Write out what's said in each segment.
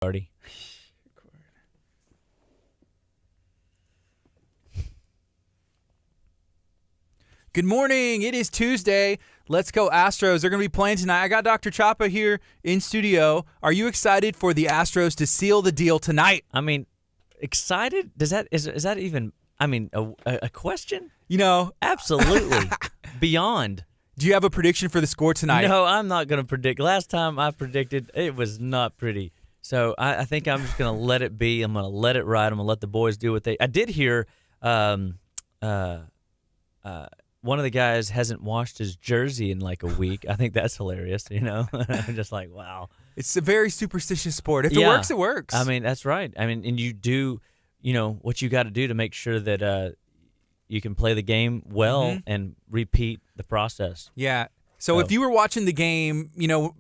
Party. Good morning. It is Tuesday. Let's go Astros. They're going to be playing tonight. I got Dr. Chapa here in studio. Are you excited for the Astros to seal the deal tonight? I mean, excited? Is that even? I mean, a question? You know, Absolutely. Beyond. do you have a prediction for the score tonight? No, I'm not going to predict. Last time I predicted, it was not pretty. So I think I'm just going to let it be. I'm going to let it ride. I'm going to let the boys do what they. I did hear one of the guys hasn't washed his jersey in like a week. I think that's hilarious. You know, I'm just like, wow. It's a very superstitious sport. If it works, it works. I mean, that's right. I mean, and you do, what you got to do to make sure that you can play the game well and repeat the process. Yeah. So if you were watching the game,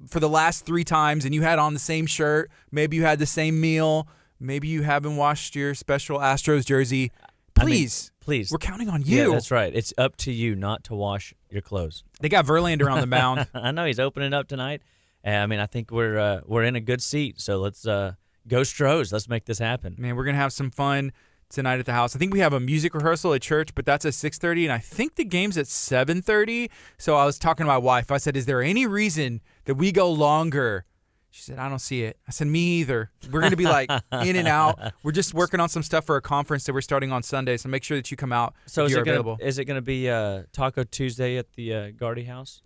for the last 3 times and you had on the same shirt, maybe you had the same meal, maybe you haven't washed your special Astros jersey, please. Please. We're counting on you. Yeah, that's right. It's up to you not to wash your clothes. They got Verlander on the mound. I know he's opening up tonight. I mean, I think we're in a good seat. So let's go Stros. Let's make this happen. Man, we're going to have some fun tonight at the house. I think we have a music rehearsal at church, but that's at 6:30, and I think the game's at 7:30. So I was talking to my wife. I said, is there any reason that we go longer? She said, I don't see it. I said, me either. We're going to be like in and out. We're just working on some stuff for a conference that we're starting on Sunday, so make sure that you come out So if you're available. Is it going to be Taco Tuesday at the Gardy house?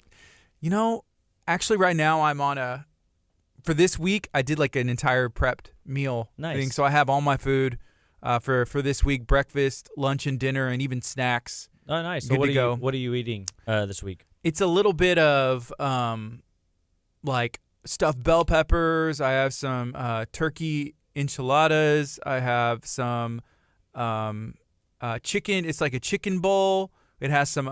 Actually right now I'm on for this week, I did like an entire prepped meal thing. So I have all my food for this week, breakfast, lunch, and dinner, and even snacks. Oh, nice. Good So to go. what are you eating this week? It's a little bit of like stuffed bell peppers. I have some turkey enchiladas. I have some chicken. It's like a chicken bowl. It has some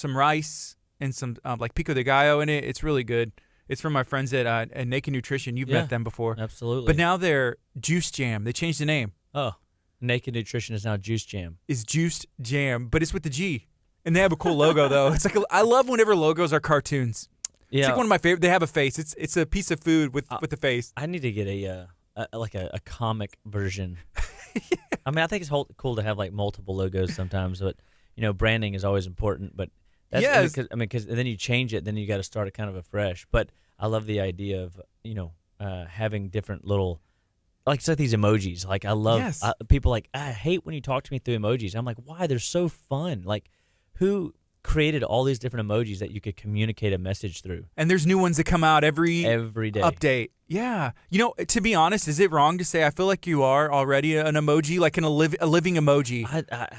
rice and some like pico de gallo in it. It's really good. It's from my friends at Naked Nutrition. You've met them before. Absolutely. But now they're Juice Jam. They changed the name. Oh, Naked Nutrition is now Juice Jam. Is Juiced Jam, but it's with the G. And they have a cool logo, though. It's like I love whenever logos are cartoons. Yeah. It's like one of my favorite. They have a face. It's a piece of food with a face. I need to get a comic version. I mean, I think it's cool to have like multiple logos sometimes, but branding is always important. But that's because then you change it, then you got to start it kind of afresh. But I love the idea of having different little. Like it's like these emojis. Like I love people like I hate when you talk to me through emojis. I'm like, why? They're so fun. Like who created all these different emojis that you could communicate a message through? And there's new ones that come out every day. Update. Yeah. To be honest, is it wrong to say I feel like you are already an emoji, like a living emoji?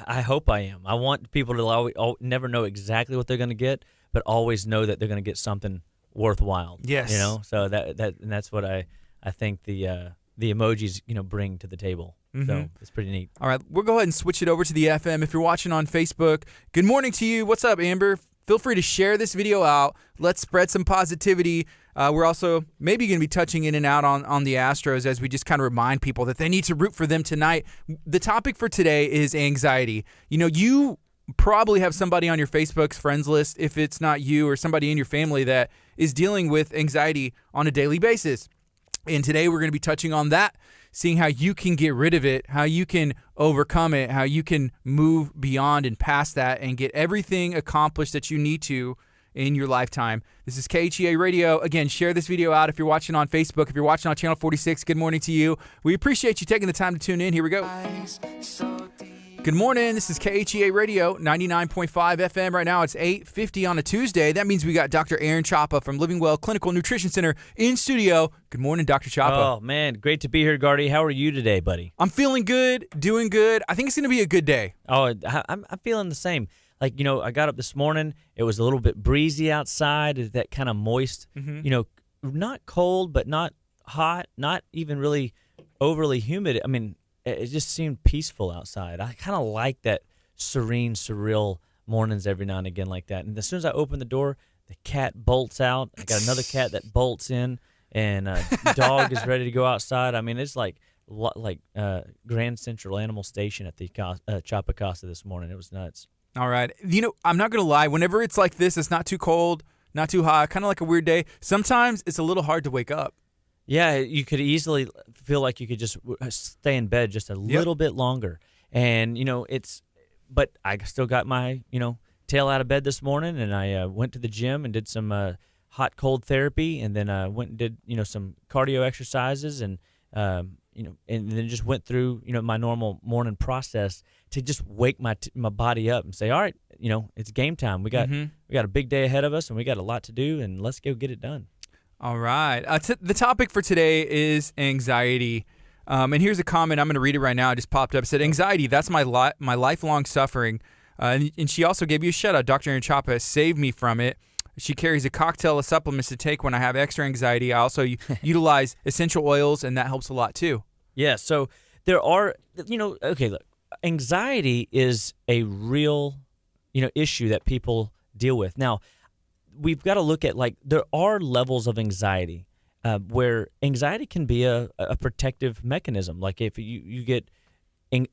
I hope I am. I want people to never know exactly what they're going to get, but always know that they're going to get something worthwhile. Yes. So that's what I think the emojis bring to the table. So it's pretty neat. All right, we'll go ahead and switch it over to the FM. If you're watching on Facebook, good morning to you. What's up, Amber? Feel free to share this video out. Let's spread some positivity. We're also maybe going to be touching in and out on the Astros as we just kind of remind people that they need to root for them tonight. The topic for today is anxiety. You probably have somebody on your Facebook's friends list, if it's not you or somebody in your family, that is dealing with anxiety on a daily basis. And today we're going to be touching on that, seeing how you can get rid of it, how you can overcome it, how you can move beyond and past that and get everything accomplished that you need to in your lifetime. This is KHEA Radio. Again, share this video out if you're watching on Facebook. If you're watching on Channel 46, good morning to you. We appreciate you taking the time to tune in. Here we go. Good morning. This is KHEA Radio, 99.5 FM. Right now it's 8:50 on a Tuesday. That means we got Dr. Aaron Chapa from Living Well Clinical Nutrition Center in studio. Good morning, Dr. Chapa. Oh, man. Great to be here, Gardy. How are you today, buddy? I'm feeling good, doing good. I think it's going to be a good day. Oh, I'm feeling the same. Like, I got up this morning. It was a little bit breezy outside, that kind of moist, not cold, but not hot, not even really overly humid. I mean, it just seemed peaceful outside. I kind of like that serene, surreal mornings every now and again like that. And as soon as I open the door, the cat bolts out. I got another cat that bolts in, and dog is ready to go outside. I mean, it's like Grand Central Animal Station at the Chapa Casa this morning. It was nuts. All right. I'm not going to lie. Whenever it's like this, it's not too cold, not too hot, kind of like a weird day. Sometimes it's a little hard to wake up. Yeah, you could easily feel like you could just stay in bed just a little bit longer. And, but I still got my, tail out of bed this morning, and I went to the gym and did some hot cold therapy, and then went and did, some cardio exercises, and, and then just went through, my normal morning process to just wake my body up and say, all right, it's game time. We got a big day ahead of us, and we got a lot to do, and let's go get it done. All right. The topic for today is anxiety. And here's a comment. I'm going to read it right now. It just popped up. It said, anxiety, that's my lifelong suffering. And she also gave you a shout out. Dr. Chapa saved me from it. She carries a cocktail of supplements to take when I have extra anxiety. I also utilize essential oils, and that helps a lot too. Yeah. So there are, okay, look, anxiety is a real, issue that people deal with. Now, we've got to look at, there are levels of anxiety where anxiety can be a protective mechanism. Like if you get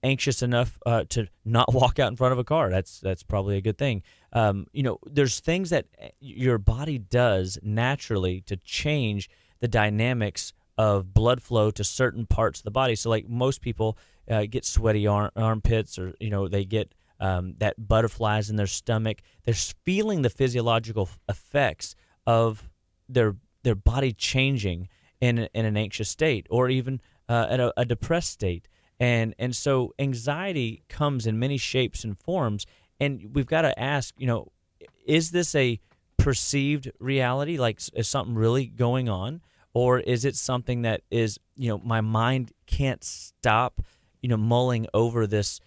anxious enough to not walk out in front of a car, that's probably a good thing. There's things that your body does naturally to change the dynamics of blood flow to certain parts of the body. So like most people get sweaty armpits, or, they get that butterflies in their stomach. They're feeling the physiological effects of their body changing in an anxious state, or even at a depressed state. And so anxiety comes in many shapes and forms, and we've got to ask, is this a perceived reality? Like, is something really going on? Or is it something that is, my mind can't stop, mulling over this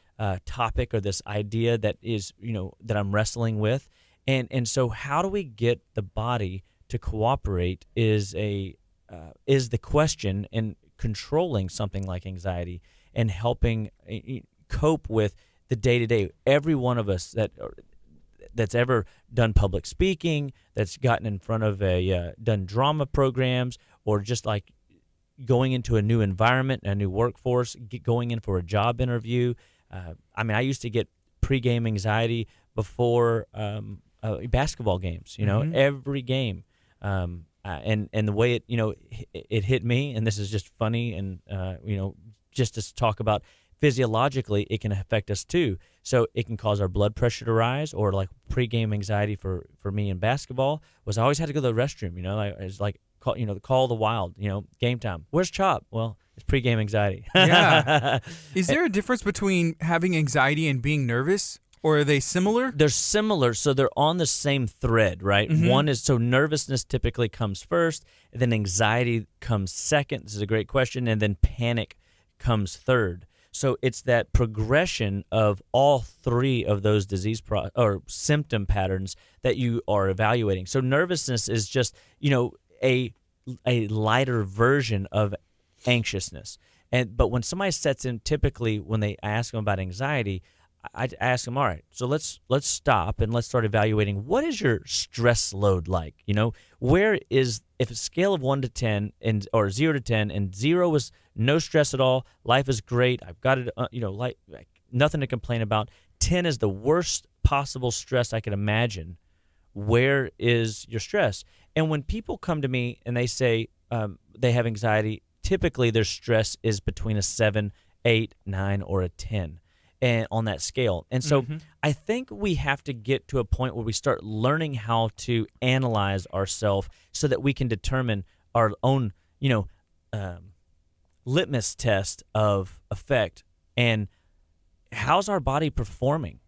topic or this idea that is, that I'm wrestling with. And so how do we get the body to cooperate is the question in controlling something like anxiety and helping cope with the day-to-day. Every one of us that's ever done public speaking, that's gotten in front of done drama programs, or just like going into a new environment, a new workforce, going in for a job interview. I used to get pregame anxiety before basketball games. Every game, and the way it hit me. And this is just funny, and just to talk about physiologically, it can affect us too. So it can cause our blood pressure to rise, or like pregame anxiety for me in basketball was I always had to go to the restroom. It's like call the wild. Game time. Where's Chop? Well, it's pregame anxiety. Yeah. Is there a difference between having anxiety and being nervous, or are they similar? They're similar, so they're on the same thread, right? One is, so nervousness typically comes first, and then anxiety comes second. This is a great question, and then panic comes third. So it's that progression of all three of those disease or symptom patterns that you are evaluating. So nervousness is just, a lighter version of anxiousness. But when somebody sets in, typically when they ask them about anxiety, I ask them, all right, so let's stop and let's start evaluating, what is your stress load like? Where is, if a scale of 1 to 10 or 0 to 10, and 0 is no stress at all, life is great, I've got it, like nothing to complain about. 10 is the worst possible stress I could imagine. Where is your stress? And when people come to me and they say they have anxiety, typically their stress is between a 7, 8, 9, or a 10. And on that scale. And so I think we have to get to a point where we start learning how to analyze ourselves so that we can determine our own, litmus test of effect, and how's our body performing?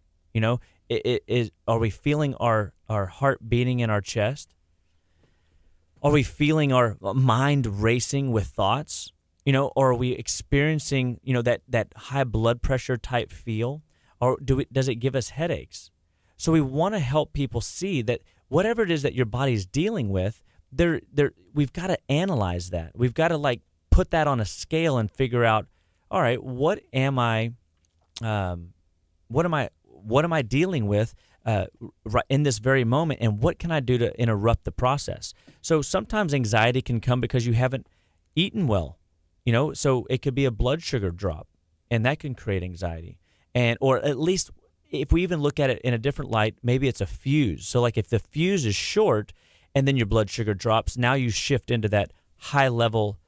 Are we feeling our heart beating in our chest? Are we feeling our mind racing with thoughts? Or are we experiencing, that high blood pressure type feel? Or does it give us headaches? So we want to help people see that whatever it is that your body's dealing with, we've got to analyze that. We've got to put that on a scale and figure out, all right, what am I dealing with right in this very moment, and what can I do to interrupt the process? So sometimes anxiety can come because you haven't eaten well. So it could be a blood sugar drop, and that can create anxiety. Or at least if we even look at it in a different light, maybe it's a fuse. So like if the fuse is short and then your blood sugar drops, now you shift into that high level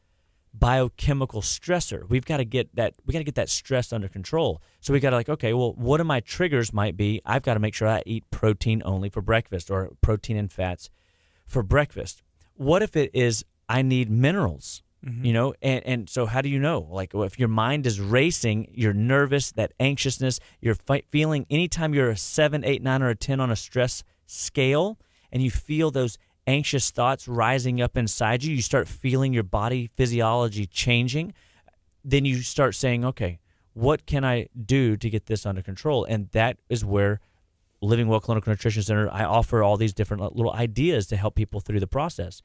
biochemical stressor. We got to get that stress under control. So we got to like, okay, well, what are my triggers might be? I've got to make sure I eat protein only for breakfast, or protein and fats for breakfast. What if it is I need minerals? And so how do you know? Like, well, if your mind is racing, you're nervous, that anxiousness, you're feeling anytime you're a 7, 8, 9, or a 10 on a stress scale, and you feel those anxious thoughts rising up inside you, you start feeling your body physiology changing, then you start saying, okay, what can I do to get this under control? And that is where Living Well Clinical Nutrition Center, I offer all these different little ideas to help people through the process.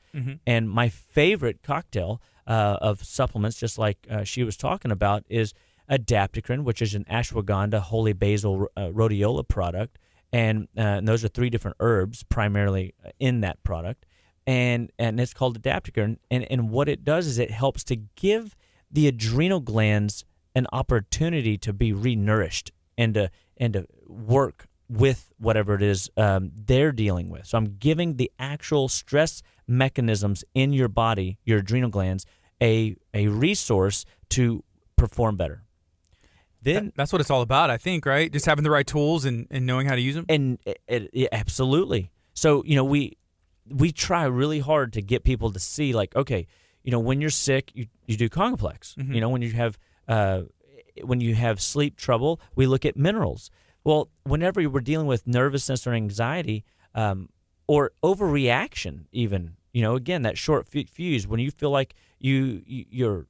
And my favorite cocktail of supplements, just like she was talking about, is adaptocrine, which is an ashwagandha holy basil rhodiola product. And those are 3 different herbs primarily in that product. And it's called adaptocrine. And what it does is it helps to give the adrenal glands an opportunity to be renourished and to work with whatever it is they're dealing with. So I'm giving the actual stress mechanisms in your body, your adrenal glands, a resource to perform better. Then that's what it's all about, I think, right? Just having the right tools and knowing how to use them. And absolutely. So, we try really hard to get people to see, like, okay, when you're sick, you do Congaplex. When you have sleep trouble, we look at minerals. Well, whenever we're dealing with nervousness or anxiety, or overreaction, even, again, that short fuse, when you feel like you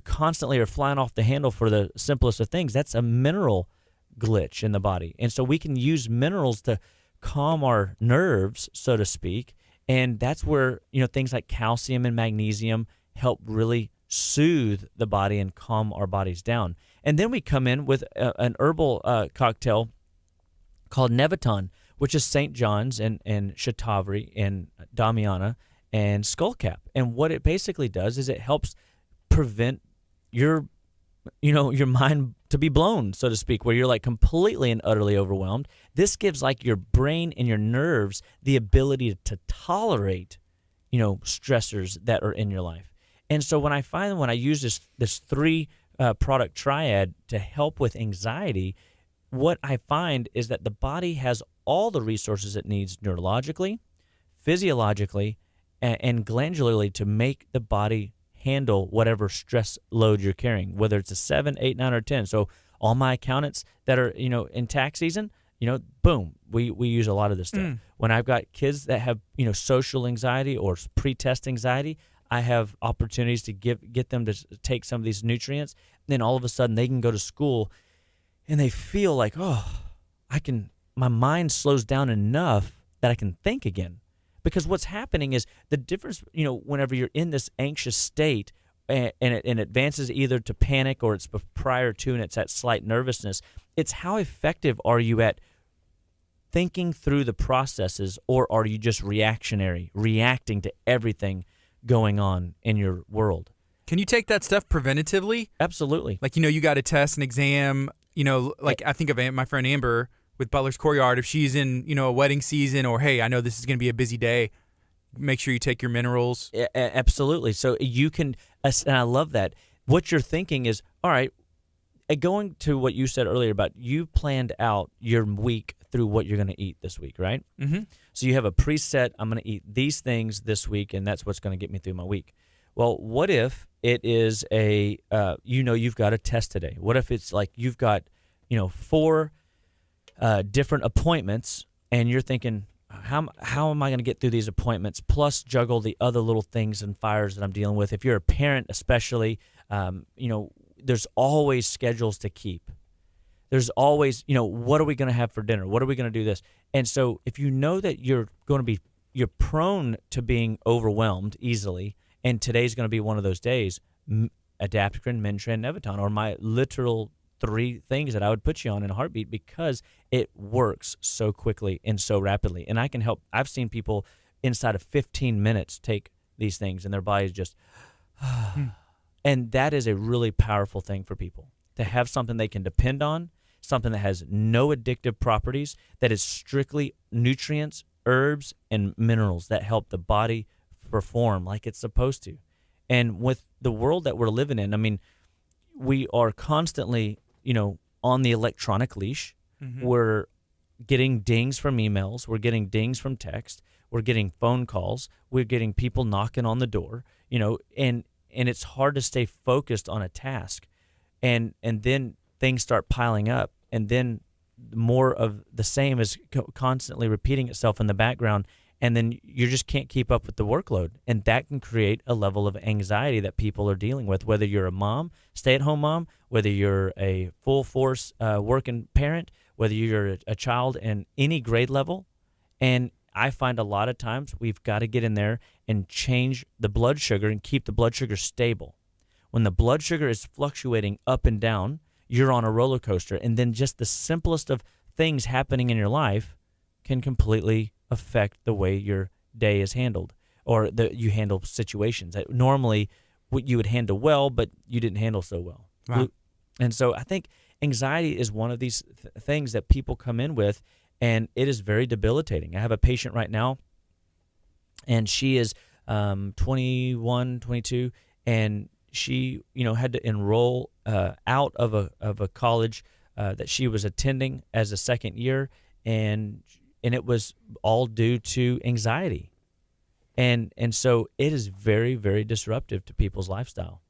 constantly are flying off the handle for the simplest of things, that's a mineral glitch in the body. And so we can use minerals to calm our nerves, so to speak. And that's where, things like calcium and magnesium help really soothe the body and calm our bodies down. And then we come in with an herbal cocktail called Nevaton, which is St. John's and Shatavari and Damiana and skullcap. And what it basically does is it helps prevent your mind to be blown, so to speak, where you're like completely and utterly overwhelmed. This gives like your brain and your nerves the ability to tolerate, stressors that are in your life. And so when I use this 3 product triad to help with anxiety, what I find is that the body has all the resources it needs neurologically, physiologically, and glandularly to make the body handle whatever stress load you're carrying, whether it's a 7, 8, 9, or 10. So all my accountants that are, in tax season, boom, we use a lot of this stuff. When I've got kids that have, social anxiety or pre-test anxiety, I have opportunities to get them to take some of these nutrients. Then all of a sudden they can go to school and they feel like, my mind slows down enough that I can think again. Because what's happening is the difference, whenever you're in this anxious state and it advances either to panic or it's prior to and it's at slight nervousness, it's how effective are you at thinking through the processes, or are you just reactionary, reacting to everything going on in your world? Can you take that stuff preventatively? Absolutely. Like, you got a test, an exam, I think of my friend Amber with Butler's Courtyard. If she's in, a wedding season, or, hey, I know this is going to be a busy day, make sure you take your minerals. Absolutely. So you can, and I love that. What you're thinking is, all right, going to what you said earlier about you planned out your week through what you're going to eat this week, right? Mm-hmm. So you have a preset, I'm going to eat these things this week, and that's what's going to get me through my week. Well, what if it is you've got a test today? What if it's like you've got, 4 different appointments, and you're thinking, how am I going to get through these appointments, plus juggle the other little things and fires that I'm dealing with? If you're a parent especially, there's always schedules to keep. There's always, what are we going to have for dinner? What are we going to do this? And so if you know that you're prone to being overwhelmed easily, and today's going to be one of those days, adaptocrine, Mintran, Nevaton are my literal 3 things that I would put you on in a heartbeat, because it works so quickly and so rapidly. And I can help. I've seen people inside of 15 minutes take these things and their bodies just, and that is a really powerful thing for people, to have something they can depend on, something that has no addictive properties, that is strictly nutrients, herbs, and minerals that help the body perform like it's supposed to. And with the world that we're living in, I mean, we are constantly, on the electronic leash. We're getting dings from emails. We're getting dings from text. We're getting phone calls. We're getting people knocking on the door, and it's hard to stay focused on a task. And then things start piling up, and then more of the same is constantly repeating itself in the background, and then you just can't keep up with the workload, and that can create a level of anxiety that people are dealing with, whether you're a mom, stay-at-home mom, whether you're a full-force working parent, whether you're a child in any grade level. And I find a lot of times we've got to get in there and change the blood sugar and keep the blood sugar stable. When the blood sugar is fluctuating up and down, you're on a roller coaster, and then just the simplest of things happening in your life can completely affect the way your day is handled, or you handle situations that normally what you would handle well, but you didn't handle so well. Wow. And so I think anxiety is one of these things that people come in with, and it is very debilitating. I have a patient right now, and she is 21, 22, and she, had to enroll out of a college that she was attending as a second year, and it was all due to anxiety, and so it is very, very disruptive to people's lifestyle.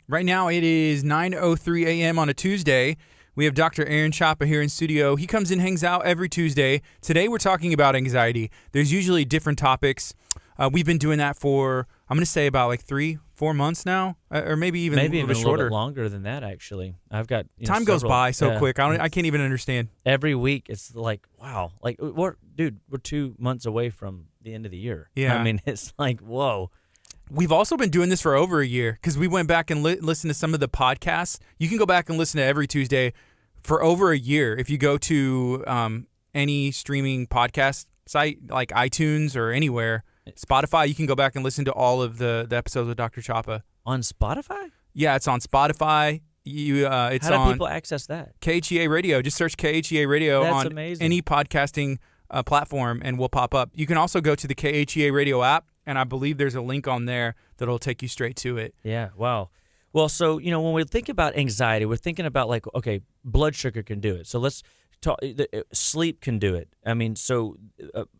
Right now it is 9:03 a.m. on a Tuesday. We have Dr. Aaron Chapa here in studio. He comes and hangs out every Tuesday. Today we're talking about anxiety. There's usually different topics. We've been doing that for, I'm going to say, about like 3-4 months now, or maybe even a little bit shorter. A little bit longer than that, actually. I've got time goes by so quick. I can't even understand. Every week it's like, wow, like we're 2 months away from the end of the year. Yeah, I mean, it's like, whoa. We've also been doing this for over a year because we went back and listened to some of the podcasts. You can go back and listen to every Tuesday for over a year if you go to any streaming podcast site like iTunes or anywhere. Spotify, you can go back and listen to all of the episodes with Dr. Chapa. On Spotify? Yeah, it's on Spotify. It's How do on people access that? KHEA Radio. Just search KHEA Radio That's on amazing. any podcasting platform, and we'll pop up. You can also go to the KHEA Radio app, and I believe there's a link on there that'll take you straight to it. Yeah, wow. Well, so, when we think about anxiety, we're thinking about like, okay, blood sugar can do it. So let's talk, sleep can do it. I mean, so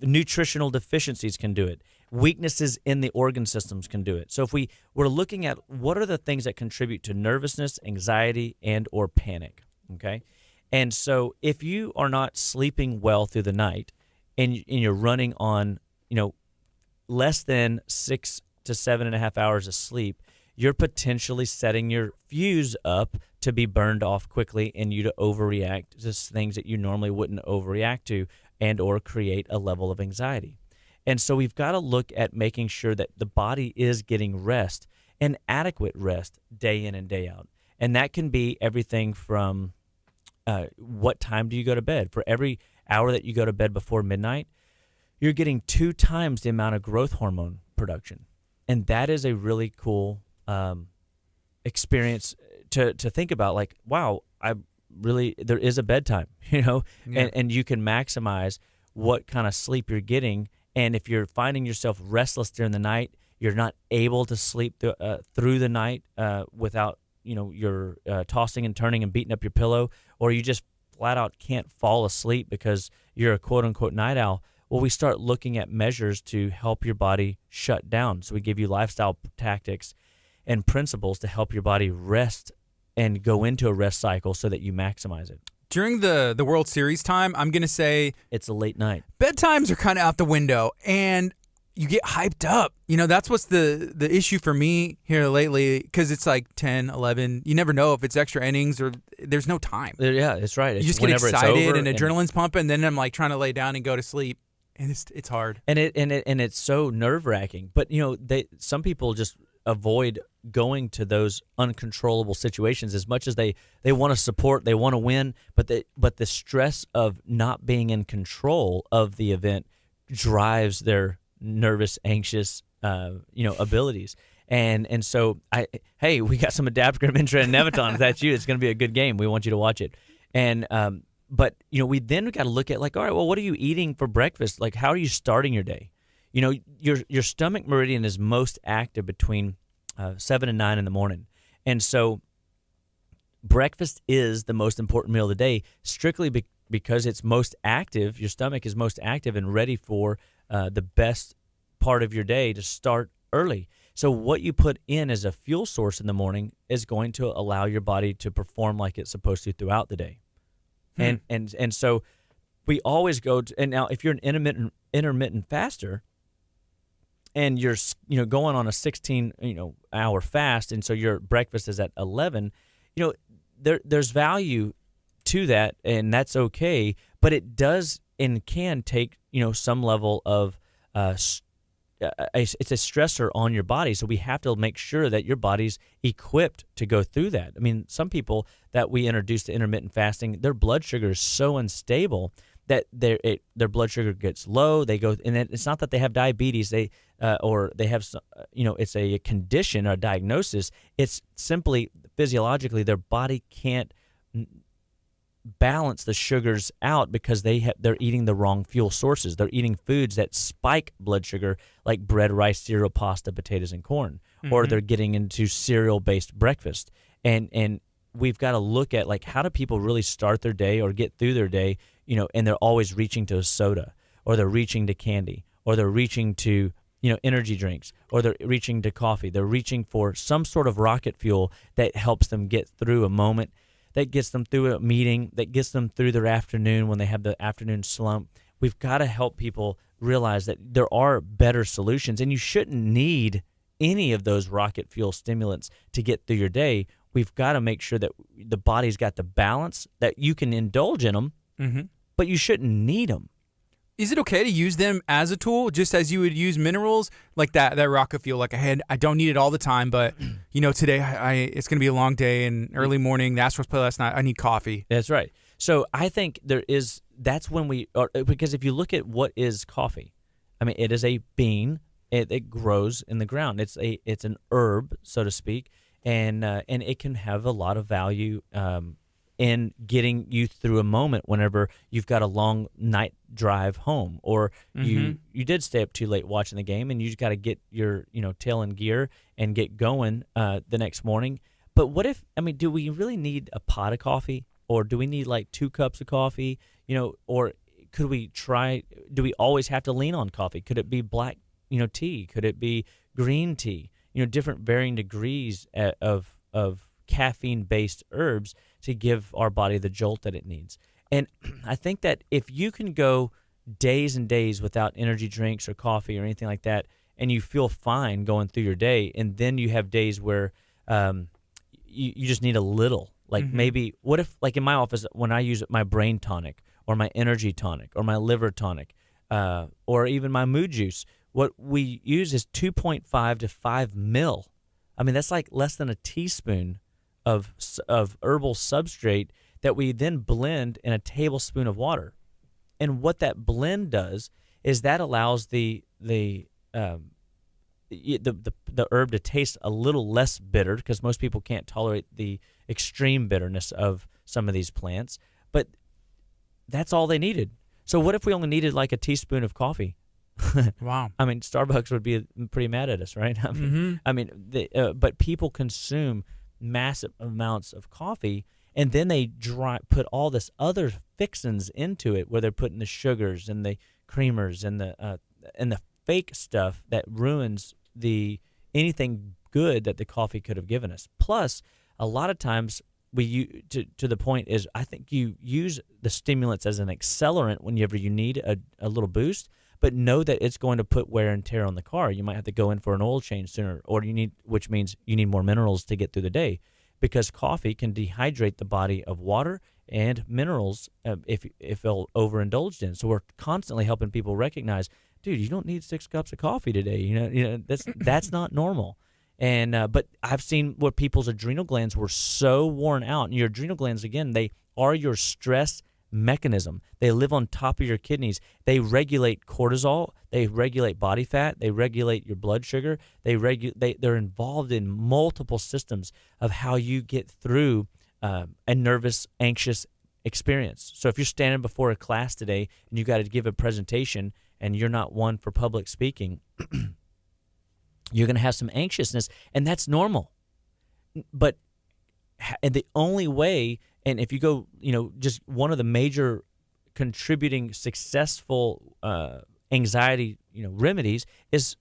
nutritional deficiencies can do it. Weaknesses in the organ systems can do it. So if we're looking at what are the things that contribute to nervousness, anxiety, and or panic, okay? And so if you are not sleeping well through the night and you're running on, less than 6 to 7.5 hours of sleep, you're potentially setting your fuse up to be burned off quickly and you to overreact to things that you normally wouldn't overreact to and or create a level of anxiety. And so we've got to look at making sure that the body is getting rest and adequate rest day in and day out. And that can be everything from what time do you go to bed? For every hour that you go to bed before midnight, you're getting 2 times the amount of growth hormone production. And that is a really cool experience to think about. Like, wow, there is a bedtime, Yeah. and you can maximize what kind of sleep you're getting. And if you're finding yourself restless during the night, you're not able to sleep through the night without, you're tossing and turning and beating up your pillow, or you just flat out can't fall asleep because you're a quote-unquote night owl. Well, we start looking at measures to help your body shut down. So we give you lifestyle tactics and principles to help your body rest and go into a rest cycle so that you maximize it. During the World Series time, I'm going to say it's a late night. Bedtimes are kind of out the window, and you get hyped up. That's what's the issue for me here lately, because it's like 10, 11. You never know if it's extra innings or there's no time. Yeah, that's right. You just get excited and adrenaline's pumping, and then I'm like trying to lay down and go to sleep. And it's hard. And it's so nerve-wracking. But some people just avoid going to those uncontrollable situations as much as they want to support, they want to win, but the stress of not being in control of the event drives their nervous, anxious abilities. And so we got some Adaptogrim Intra and Nevaton. If that's you, it's going to be a good game. We want you to watch it. And but we then got to look at like, all right, well, what are you eating for breakfast? Like, how are you starting your day? Your stomach meridian is most active between 7 and 9 in the morning. And so breakfast is the most important meal of the day, strictly because it's most active. Your stomach is most active and ready for the best part of your day to start early. So what you put in as a fuel source in the morning is going to allow your body to perform like it's supposed to throughout the day. And so we always go to, and now if you're an intermittent faster and you're going on a 16 hour fast, and so your breakfast is at 11, there's value to that, and that's okay, but it does and can take some level of it's a stressor on your body. So we have to make sure that your body's equipped to go through that. I mean, some people that we introduce to intermittent fasting, their blood sugar is so unstable that their blood sugar gets low. They go, and it's not that they have diabetes, or they have it's a condition or a diagnosis. It's simply physiologically their body can't balance the sugars out because they're eating the wrong fuel sources. They're eating foods that spike blood sugar, like bread, rice, cereal, pasta, potatoes, and corn, or they're getting into cereal-based breakfast. And we've got to look at, like, how do people really start their day or get through their day, and they're always reaching to a soda, or they're reaching to candy, or they're reaching to energy drinks, or they're reaching to coffee. They're reaching for some sort of rocket fuel that helps them get through a moment, that gets them through a meeting, that gets them through their afternoon when they have the afternoon slump. We've got to help people realize that there are better solutions, and you shouldn't need any of those rocket fuel stimulants to get through your day. We've got to make sure that the body's got the balance, that you can indulge in them, but you shouldn't need them. Is it okay to use them as a tool, just as you would use minerals, like that rocket fuel? Like, I don't need it all the time, but today it's going to be a long day and early morning. The Astros play last night. I need coffee. That's right. So I think that's when because if you look at what is coffee, I mean, it is a bean. It grows in the ground. It's an herb, so to speak, and it can have a lot of value in getting you through a moment whenever you've got a long night drive home, or you did stay up too late watching the game, and you just got to get your tail in gear and get going the next morning. But what if, do we really need a pot of coffee, or do we need like 2 cups of coffee? Or do we always have to lean on coffee? Could it be black tea? Could it be green tea? Different varying degrees of caffeine-based herbs to give our body the jolt that it needs. And I think that if you can go days and days without energy drinks or coffee or anything like that, and you feel fine going through your day, and then you have days where you just need a little, like maybe, what if, like in my office, when I use my brain tonic or my energy tonic or my liver tonic or even my mood juice, what we use is 2.5 to 5 mil. That's like less than a teaspoon of herbal substrate that we then blend in a tablespoon of water. And what that blend does is that allows the herb to taste a little less bitter, because most people can't tolerate the extreme bitterness of some of these plants. But that's all they needed. So what if we only needed like a teaspoon of coffee? Wow. Starbucks would be pretty mad at us, right? But people consume massive amounts of coffee, and then they put all this other fixins into it, where they're putting the sugars and the creamers and the fake stuff that ruins anything good that the coffee could have given us. Plus, a lot of times to the point is, I think you use the stimulants as an accelerant whenever you need a little boost, but know that it's going to put wear and tear on the car. You might have to go in for an oil change sooner, which means you need more minerals to get through the day, because coffee can dehydrate the body of water and minerals if overindulged in. So we're constantly helping people recognize, dude, you don't need 6 cups of coffee today. That's not normal. And but I've seen where people's adrenal glands were so worn out, and your adrenal glands, again, they are your stress mechanism. They live on top of your kidneys. They regulate cortisol. They regulate body fat. They regulate your blood sugar. They're involved in multiple systems of how you get through a nervous, anxious experience. So if you're standing before a class today and you got to give a presentation and you're not one for public speaking, You're going to have some anxiousness, and that's normal. But and the only way, and if you go, just one of the major contributing successful anxiety, remedies is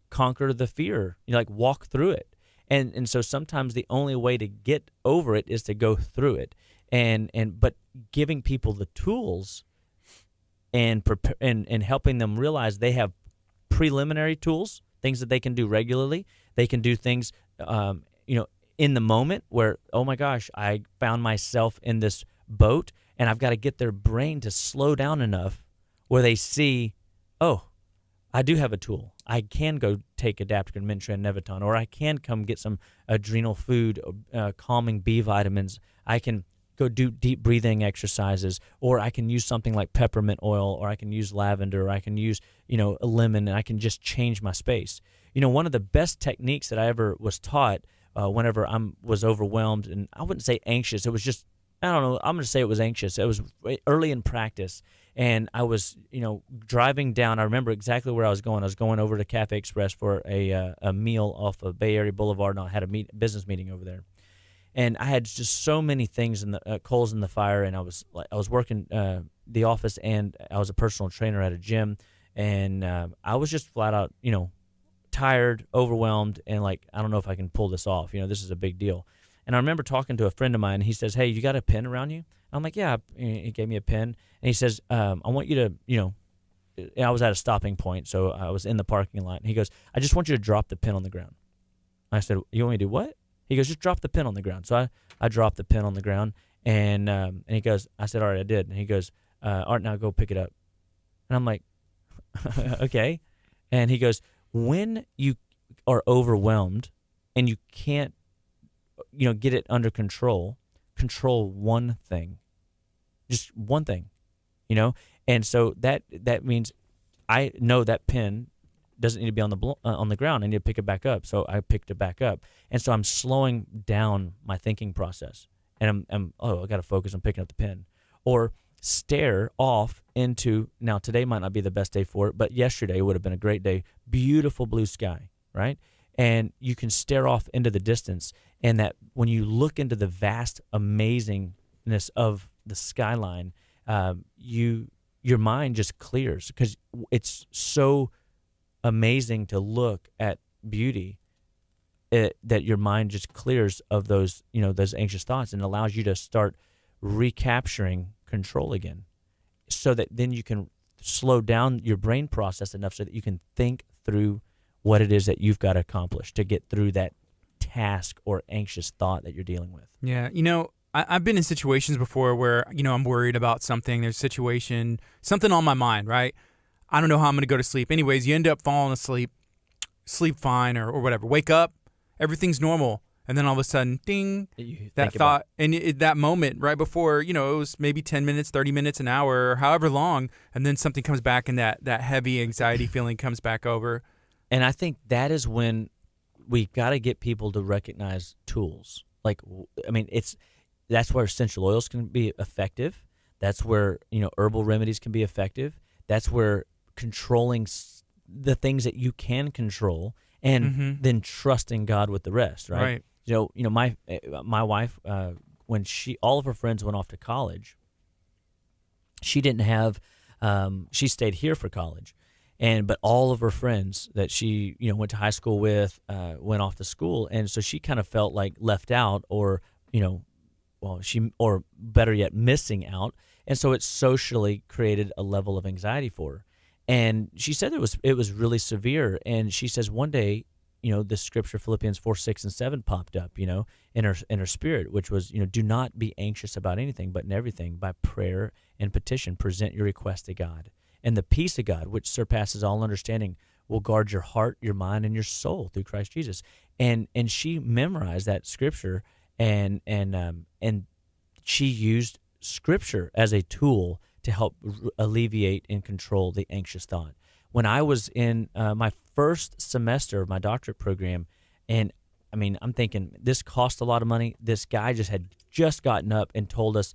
conquer the fear. Walk through it. And so sometimes the only way to get over it is to go through it. But giving people the tools and helping them realize they have preliminary tools, things that they can do regularly. They can do things, in the moment where, oh my gosh, I found myself in this boat, and I've got to get their brain to slow down enough where they see, oh, I do have a tool. I can go take adaptogen, Mintran, Neviton, or I can come get some adrenal food, calming B vitamins. I can go do deep breathing exercises, or I can use something like peppermint oil, or I can use lavender, or I can use, a lemon, and I can just change my space. One of the best techniques that I ever was taught whenever I was overwhelmed, and I wouldn't say anxious. It was just, I don't know, I'm going to say it was anxious. It was early in practice, and I was, driving down. I remember exactly where I was going. I was going over to Cafe Express for a meal off of Bay Area Boulevard, and I had a business meeting over there. And I had just so many things in the coals in the fire, and I was working the office, and I was a personal trainer at a gym, and I was just flat out, tired, overwhelmed, and I don't know if I can pull this off. This is a big deal. And I remember talking to a friend of mine, and he says, "Hey, you got a pen around you?" I'm like, "Yeah." He gave me a pen, and he says, "I want you to, I was at a stopping point, so I was in the parking lot, and he goes, "I just want you to drop the pen on the ground." I said, "You want me to do what?" He goes, "Just drop the pen on the ground." So I dropped the pen on the ground, and he goes, I said, "All right, I did." And he goes, "All right, now go pick it up." And I'm like, okay. And he goes, when you are overwhelmed and you can't, get it under control one thing, just one thing, And so that means I know that pen doesn't need to be on the ground. I need to pick it back up. So I picked it back up. And so I'm slowing down my thinking process. And I got to focus on picking up the pen. Or stare off into, now today might not be the best day for it, but yesterday would have been a great day. Beautiful blue sky, right? And you can stare off into the distance, and that when you look into the vast amazingness of the skyline, your mind just clears, because it's so amazing to look at beauty that your mind just clears of those anxious thoughts, and allows you to start recapturing control again, so that then you can slow down your brain process enough so that you can think through what it is that you've got to accomplish to get through that task or anxious thought that you're dealing with. Yeah, I've been in situations before where, I'm worried about something. There's a situation, something on my mind, right? I don't know how I'm going to go to sleep. Anyways, you end up falling asleep, sleep fine or whatever. Wake up, everything's normal. And then all of a sudden, ding, that thought, and that moment right before, it was maybe 10 minutes, 30 minutes, an hour, or however long, and then something comes back, and that heavy anxiety feeling comes back over. And I think that is when we've got to get people to recognize tools. That's where essential oils can be effective. That's where, herbal remedies can be effective. That's where controlling the things that you can control, and then trusting God with the rest, right? My wife, when all of her friends went off to college, she didn't have, she stayed here for college, but all of her friends that she went to high school with went off to school, and so she kind of felt like left out, or or better yet, missing out, and so it socially created a level of anxiety for her. And she said it was really severe, and she says one day, the scripture Philippians 4:6-7 popped up, in her spirit, which was, do not be anxious about anything, but in everything by prayer and petition present your request to God, and the peace of God, which surpasses all understanding, will guard your heart, your mind, and your soul through Christ Jesus. And she memorized that scripture, and she used scripture as a tool to help alleviate and control the anxious thought. When I was in my first semester of my doctorate program, and I'm thinking, this cost a lot of money. This guy had just gotten up and told us,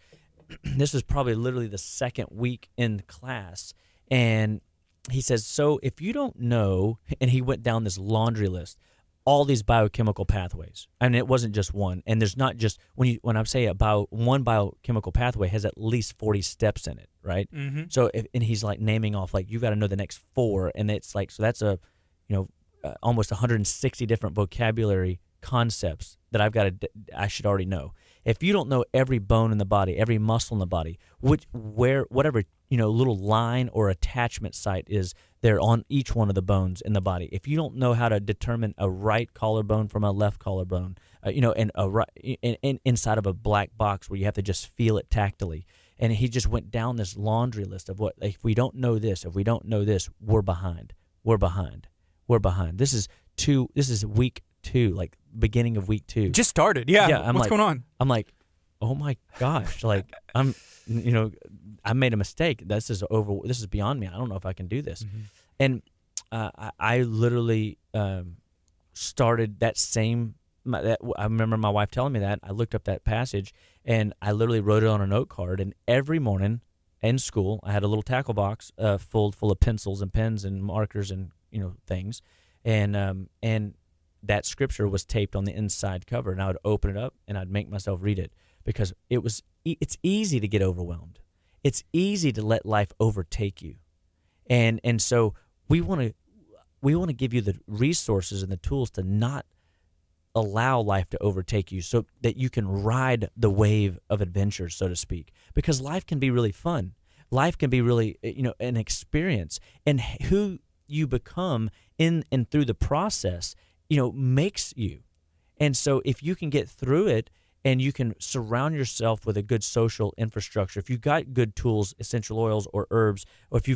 this was probably literally the second week in class, and he says, so if you don't know, and he went down this laundry list, all these biochemical pathways, and it wasn't just one. And there's not just when I say about one biochemical pathway has at least 40 steps in it, right? Mm-hmm. So and he's like naming off like you got to know the next 4, and it's like so that's a almost 160 different vocabulary concepts that I should already know. If you don't know every bone in the body, every muscle in the body, whatever little line or attachment site is there on each one of the bones in the body. If you don't know how to determine a right collarbone from a left collarbone, and inside of a black box where you have to just feel it tactily, and he just went down this laundry list of what if we don't know this, we're behind. This is week 2, like beginning of week 2. Just started, yeah. What's going on? I'm like, oh my gosh, like I made a mistake. This is beyond me. I don't know if I can do this. Mm-hmm. And I literally started that same. I remember my wife telling me that. I looked up that passage and I literally wrote it on a note card. And every morning in school, I had a little tackle box full of pencils and pens and markers and things, and that scripture was taped on the inside cover. And I would open it up and I'd make myself read it because it's easy to get overwhelmed. It's easy to let life overtake you, and so we want to give you the resources and the tools to not allow life to overtake you, so that you can ride the wave of adventure, so to speak. Because life can be really fun. Life can be really an experience, and who you become in and through the process, makes you. And so if you can get through it, and you can surround yourself with a good social infrastructure. If you've got good tools, essential oils or herbs, or if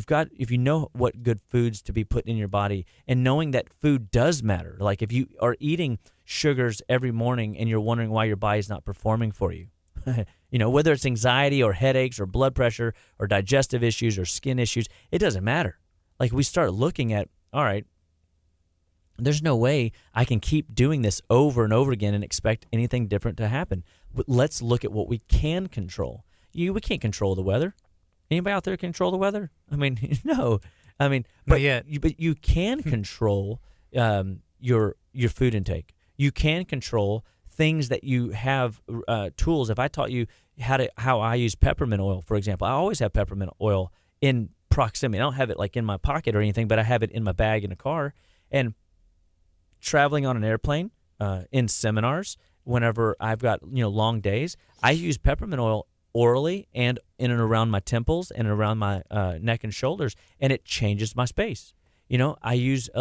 you know what good foods to be put in your body, and knowing that food does matter. Like if you are eating sugars every morning and you're wondering why your body's not performing for you, whether it's anxiety or headaches or blood pressure or digestive issues or skin issues, it doesn't matter. Like we start looking at, all right, there's no way I can keep doing this over and over again and expect anything different to happen. But let's look at what we can control. We can't control the weather. Anybody out there control the weather? I mean, no. I mean, not yet. But you can control your food intake. You can control things that you have tools. If I taught you how I use peppermint oil, for example, I always have peppermint oil in proximity. I don't have it like in my pocket or anything, but I have it in my bag in a car. And traveling on an airplane, in seminars, whenever I've got long days, I use peppermint oil orally and in and around my temples and around my neck and shoulders, and it changes my space. I use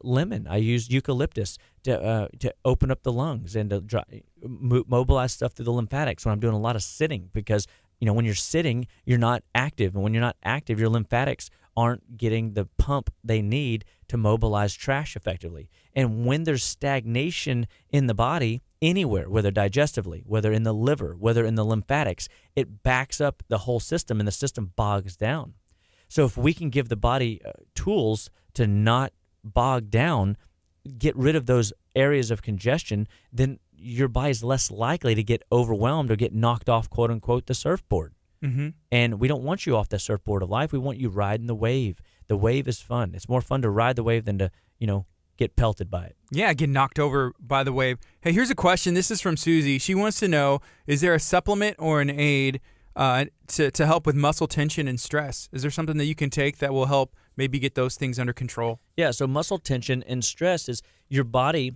lemon. I use eucalyptus to open up the lungs and to mobilize stuff through the lymphatics when I'm doing a lot of sitting, because when you're sitting, you're not active, and when you're not active, your lymphatics aren't getting the pump they need to mobilize trash effectively. And when there's stagnation in the body, anywhere, whether digestively, whether in the liver, whether in the lymphatics, it backs up the whole system and the system bogs down. So if we can give the body tools to not bog down, get rid of those areas of congestion, then your body's less likely to get overwhelmed or get knocked off, quote unquote, the surfboard. Mm-hmm. And we don't want you off the surfboard of life. We want you riding the wave. The wave is fun. It's more fun to ride the wave than to, get pelted by it. Yeah, get knocked over by the wave. Hey, here's a question. This is from Susie. She wants to know, is there a supplement or an aid to help with muscle tension and stress? Is there something that you can take that will help maybe get those things under control? Yeah, so muscle tension and stress is your body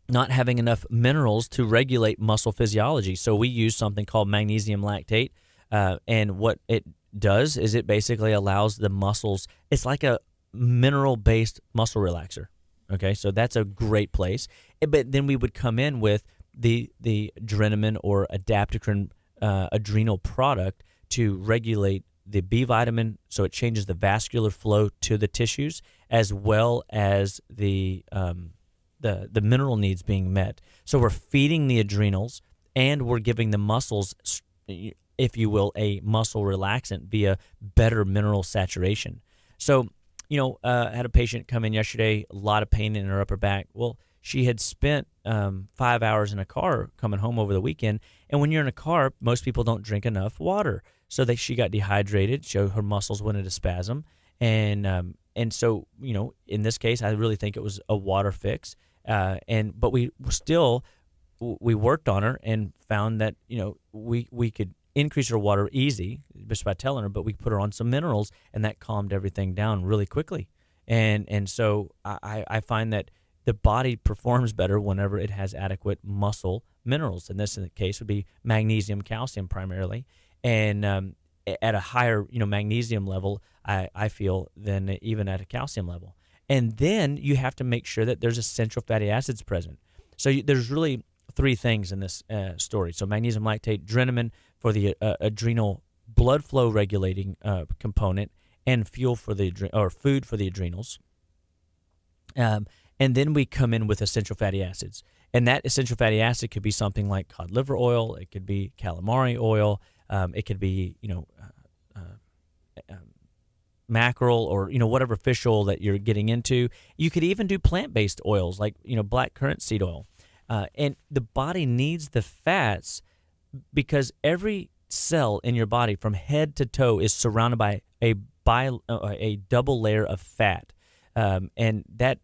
not having enough minerals to regulate muscle physiology. So we use something called magnesium lactate, and what it does is it basically allows the muscles, it's like a mineral-based muscle relaxer. Okay, so that's a great place. But then we would come in with the adrenaline or adaptocrine adrenal product to regulate the B vitamin, so it changes the vascular flow to the tissues, as well as the mineral needs being met. So we're feeding the adrenals, and we're giving the muscles, if you will, a muscle relaxant via better mineral saturation. So, I had a patient come in yesterday, a lot of pain in her upper back. Well, she had spent 5 hours in a car coming home over the weekend, and when you're in a car, most people don't drink enough water. So she got dehydrated, so her muscles went into spasm, And so, in this case, I really think it was a water fix. But we worked on her and found that, we could increase her water easy just by telling her, but we put her on some minerals, and that calmed everything down really quickly. And so I find that the body performs better whenever it has adequate muscle minerals. And this, in the case, would be magnesium, calcium primarily. And at a higher, magnesium level, I feel, than even at a calcium level. And then you have to make sure that there's essential fatty acids present. So there's really three things in this story. So magnesium lactate, drenamine for the adrenal blood flow regulating component, and food for the adrenals. And then we come in with essential fatty acids. And that essential fatty acid could be something like cod liver oil. It could be calamari oil. It could be, mackerel, or, whatever fish oil that you're getting into. You could even do plant-based oils like, black currant seed oil. And the body needs the fats because every cell in your body from head to toe is surrounded by a double layer of fat. And that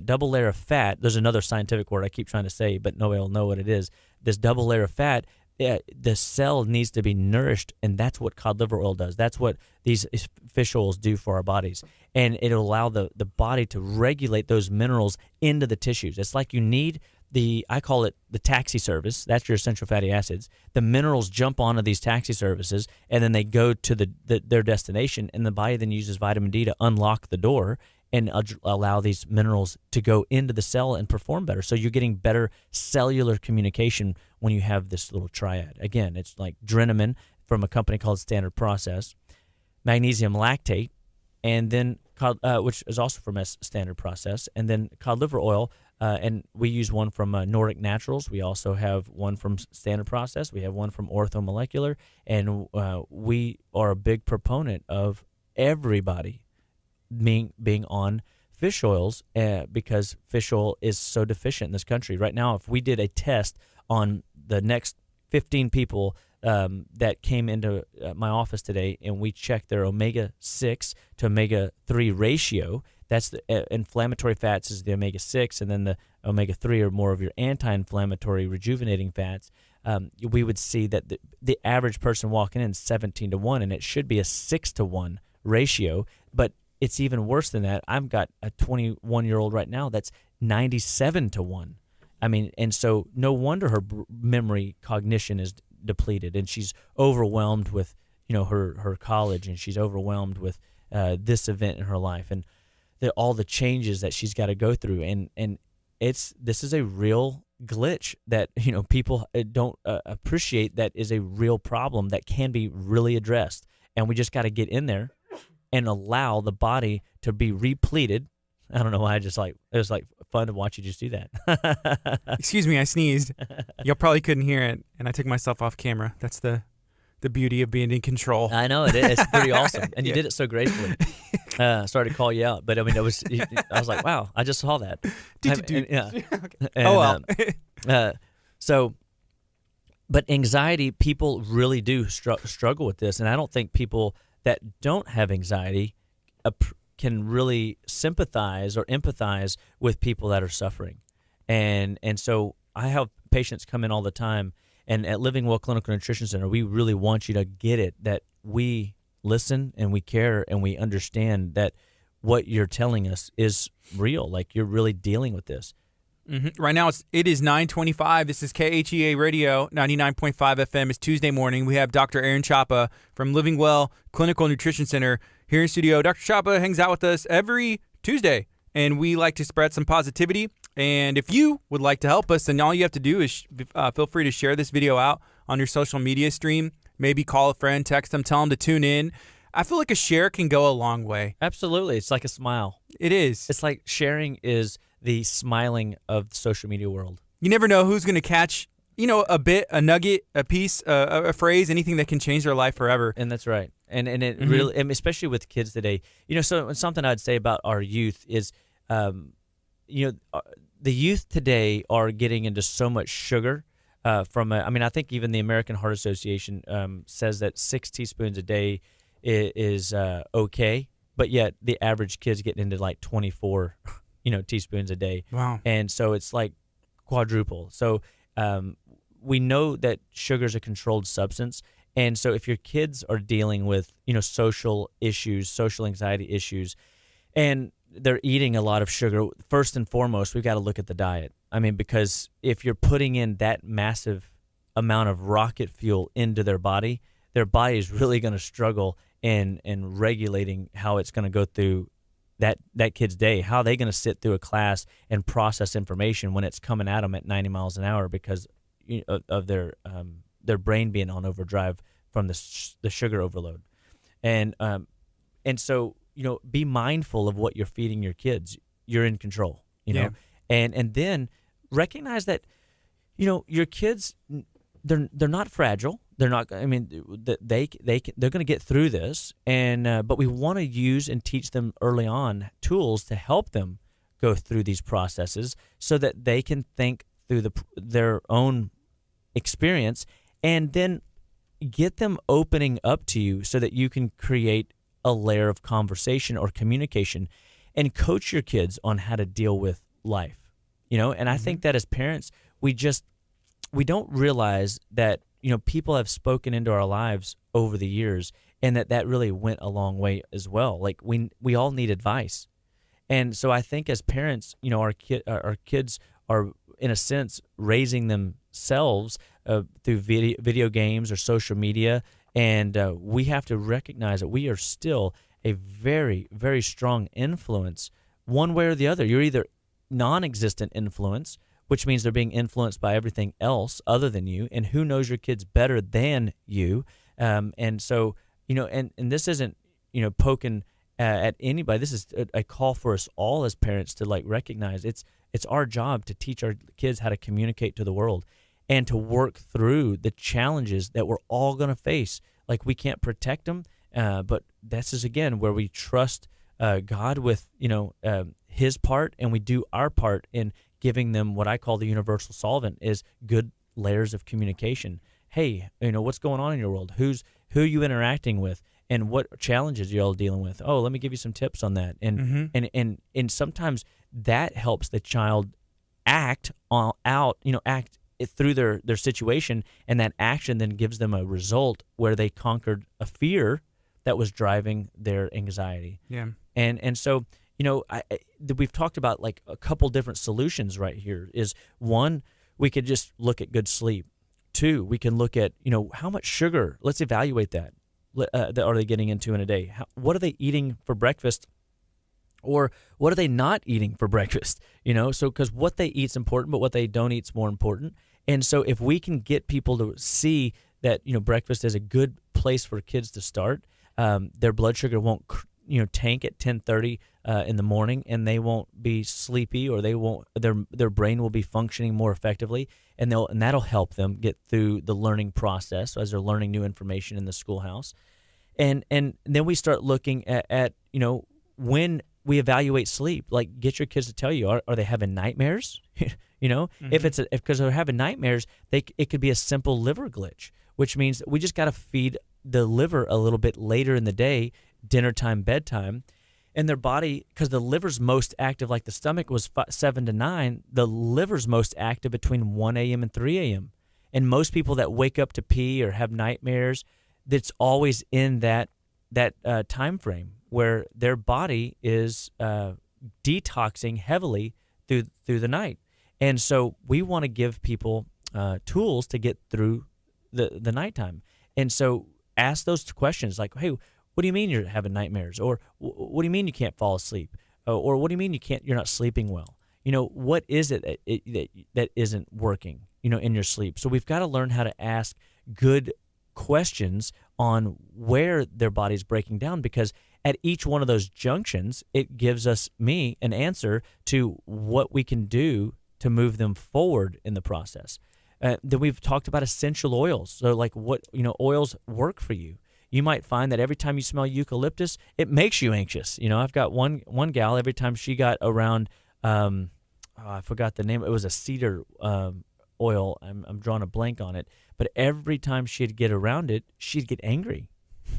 double layer of fat, there's another scientific word I keep trying to say, but nobody will know what it is. This double layer of fat, the cell needs to be nourished, and that's what cod liver oil does. That's what these fish oils do for our bodies. And it'll allow the body to regulate those minerals into the tissues. It's like you need I call it the taxi service. That's your essential fatty acids. The minerals jump onto these taxi services, and then they go to their destination, and the body then uses vitamin D to unlock the door and allow these minerals to go into the cell and perform better. So you're getting better cellular communication when you have this little triad. Again, it's like drenamine from a company called Standard Process, magnesium lactate, and then which is also from Standard Process, and then cod liver oil. And we use one from Nordic Naturals. We also have one from Standard Process. We have one from Orthomolecular. And we are a big proponent of everybody being on fish oils because fish oil is so deficient in this country. Right now, if we did a test on the next 15 people that came into my office today, and we checked their omega-6 to omega-3 ratio, that's the inflammatory fats is the omega-6, and then the omega-3 are more of your anti-inflammatory rejuvenating fats. We would see that the average person walking in is 17-1, and it should be a 6-1 ratio, but it's even worse than that. I've got a 21-year-old right now that's 97-1. I mean, and so no wonder her memory cognition is depleted, and she's overwhelmed with, her college, and she's overwhelmed with this event in her life, and all the changes that she's got to go through, and this is a real glitch that people don't appreciate. That is a real problem that can be really addressed, and we just got to get in there and allow the body to be repleted. I don't know why it was like fun to watch you just do that. Excuse me, I sneezed. Y'all probably couldn't hear it, and I took myself off camera. That's the beauty of being in control. I know it is. It's pretty awesome, and you did it so gracefully. Sorry to call you out, but I mean, I was like, wow, I just saw that. Yeah. Okay. But anxiety, people really do struggle with this, and I don't think people that don't have anxiety can really sympathize or empathize with people that are suffering. And so I have patients come in all the time, and at Living Well Clinical Nutrition Center, we really want you to get it, that we listen and we care and we understand that what you're telling us is real. Like, you're really dealing with this. Mm-hmm. Right now, it is 9:25. This is KHEA Radio, 99.5 FM. It's Tuesday morning. We have Dr. Aaron Chapa from Living Well Clinical Nutrition Center here in studio. Dr. Chapa hangs out with us every Tuesday, and we like to spread some positivity. And if you would like to help us, then all you have to do is feel free to share this video out on your social media stream. Maybe call a friend, text them, tell them to tune in. I feel like a share can go a long way. Absolutely. It's like a smile. It is. It's like sharing is the smiling of the social media world. You never know who's going to catch, a bit, a nugget, a piece, a phrase, anything that can change their life forever. And that's right. And it really, and especially with kids today, so something I'd say about our youth is, the youth today are getting into so much sugar I think even the American Heart Association says that 6 teaspoons a day is okay, but yet the average kid's getting into like 24, teaspoons a day. Wow. And so it's like quadruple. So we know that sugar is a controlled substance. And so if your kids are dealing with, social issues, social anxiety issues, and they're eating a lot of sugar, first and foremost, we've got to look at the diet. I mean, because if you're putting in that massive amount of rocket fuel into their body is really going to struggle in regulating how it's going to go through that kid's day. How are they going to sit through a class and process information when it's coming at them at 90 miles an hour because of their brain being on overdrive from the sugar overload. And so, be mindful of what you're feeding your kids. You're in control, know, and then recognize that, your kids, they're not fragile. They're not. I mean, they're going to get through this, and but we want to use and teach them early on tools to help them go through these processes so that they can think through their own experience, and then get them opening up to you so that you can create a layer of conversation or communication and coach your kids on how to deal with life. And I think that as parents, we don't realize that, people have spoken into our lives over the years, and that really went a long way as well. Like we all need advice. And so I think as parents, our kids are in a sense raising themselves through video games or social media, and we have to recognize that we are still a very, very strong influence one way or the other. You're either non-existent influence, which means they're being influenced by everything else other than you, and who knows your kids better than you. And so, and this isn't, poking at anybody. This is a call for us all as parents to recognize it's our job to teach our kids how to communicate to the world and to work through the challenges that we're all going to face. Like, we can't protect them, but this is, again, where we trust God with, his part, and we do our part in giving them what I call the universal solvent, is good layers of communication. Hey, what's going on in your world? Who are you interacting with? And what challenges you're all dealing with? Oh, let me give you some tips on that. And and sometimes that helps the child act through their situation, and that action then gives them a result where they conquered a fear that was driving their anxiety. Yeah. And so, we've talked about a couple different solutions right here. Is one, we could just look at good sleep. Two, we can look at, how much sugar. Let's evaluate that. Are they getting into in a day? What are they eating for breakfast? Or what are they not eating for breakfast? So because what they eat is important, but what they don't eat is more important. And so if we can get people to see that, breakfast is a good place for kids to start, their blood sugar won't, tank at 10:30 in the morning, and they won't be sleepy, or their brain will be functioning more effectively, and that'll help them get through the learning process as they're learning new information in the schoolhouse. And then we start looking at when we evaluate sleep, get your kids to tell you, are they having nightmares? If because they're having nightmares, it could be a simple liver glitch, which means we just got to feed the liver a little bit later in the day, dinner time, bedtime, and their body, because the liver's most active, like the stomach was 7 to 9, the liver's most active between 1 a.m. and 3 a.m. And most people that wake up to pee or have nightmares, that's always in that time frame where their body is detoxing heavily through the night. And so we want to give people tools to get through the nighttime. And so ask those questions like, hey, what do you mean you're having nightmares? Or what do you mean you can't fall asleep? Or what do you mean you're not sleeping well? What is it that isn't working, in your sleep? So we've got to learn how to ask good questions on where their body's breaking down, because at each one of those junctions, it gives me an answer to what we can do to move them forward in the process. Then we've talked about essential oils. So what oils work for you. You might find that every time you smell eucalyptus, it makes you anxious. I've got one gal, every time she got around, I forgot the name. It was a cedar oil. I'm drawing a blank on it. But every time she'd get around it, she'd get angry.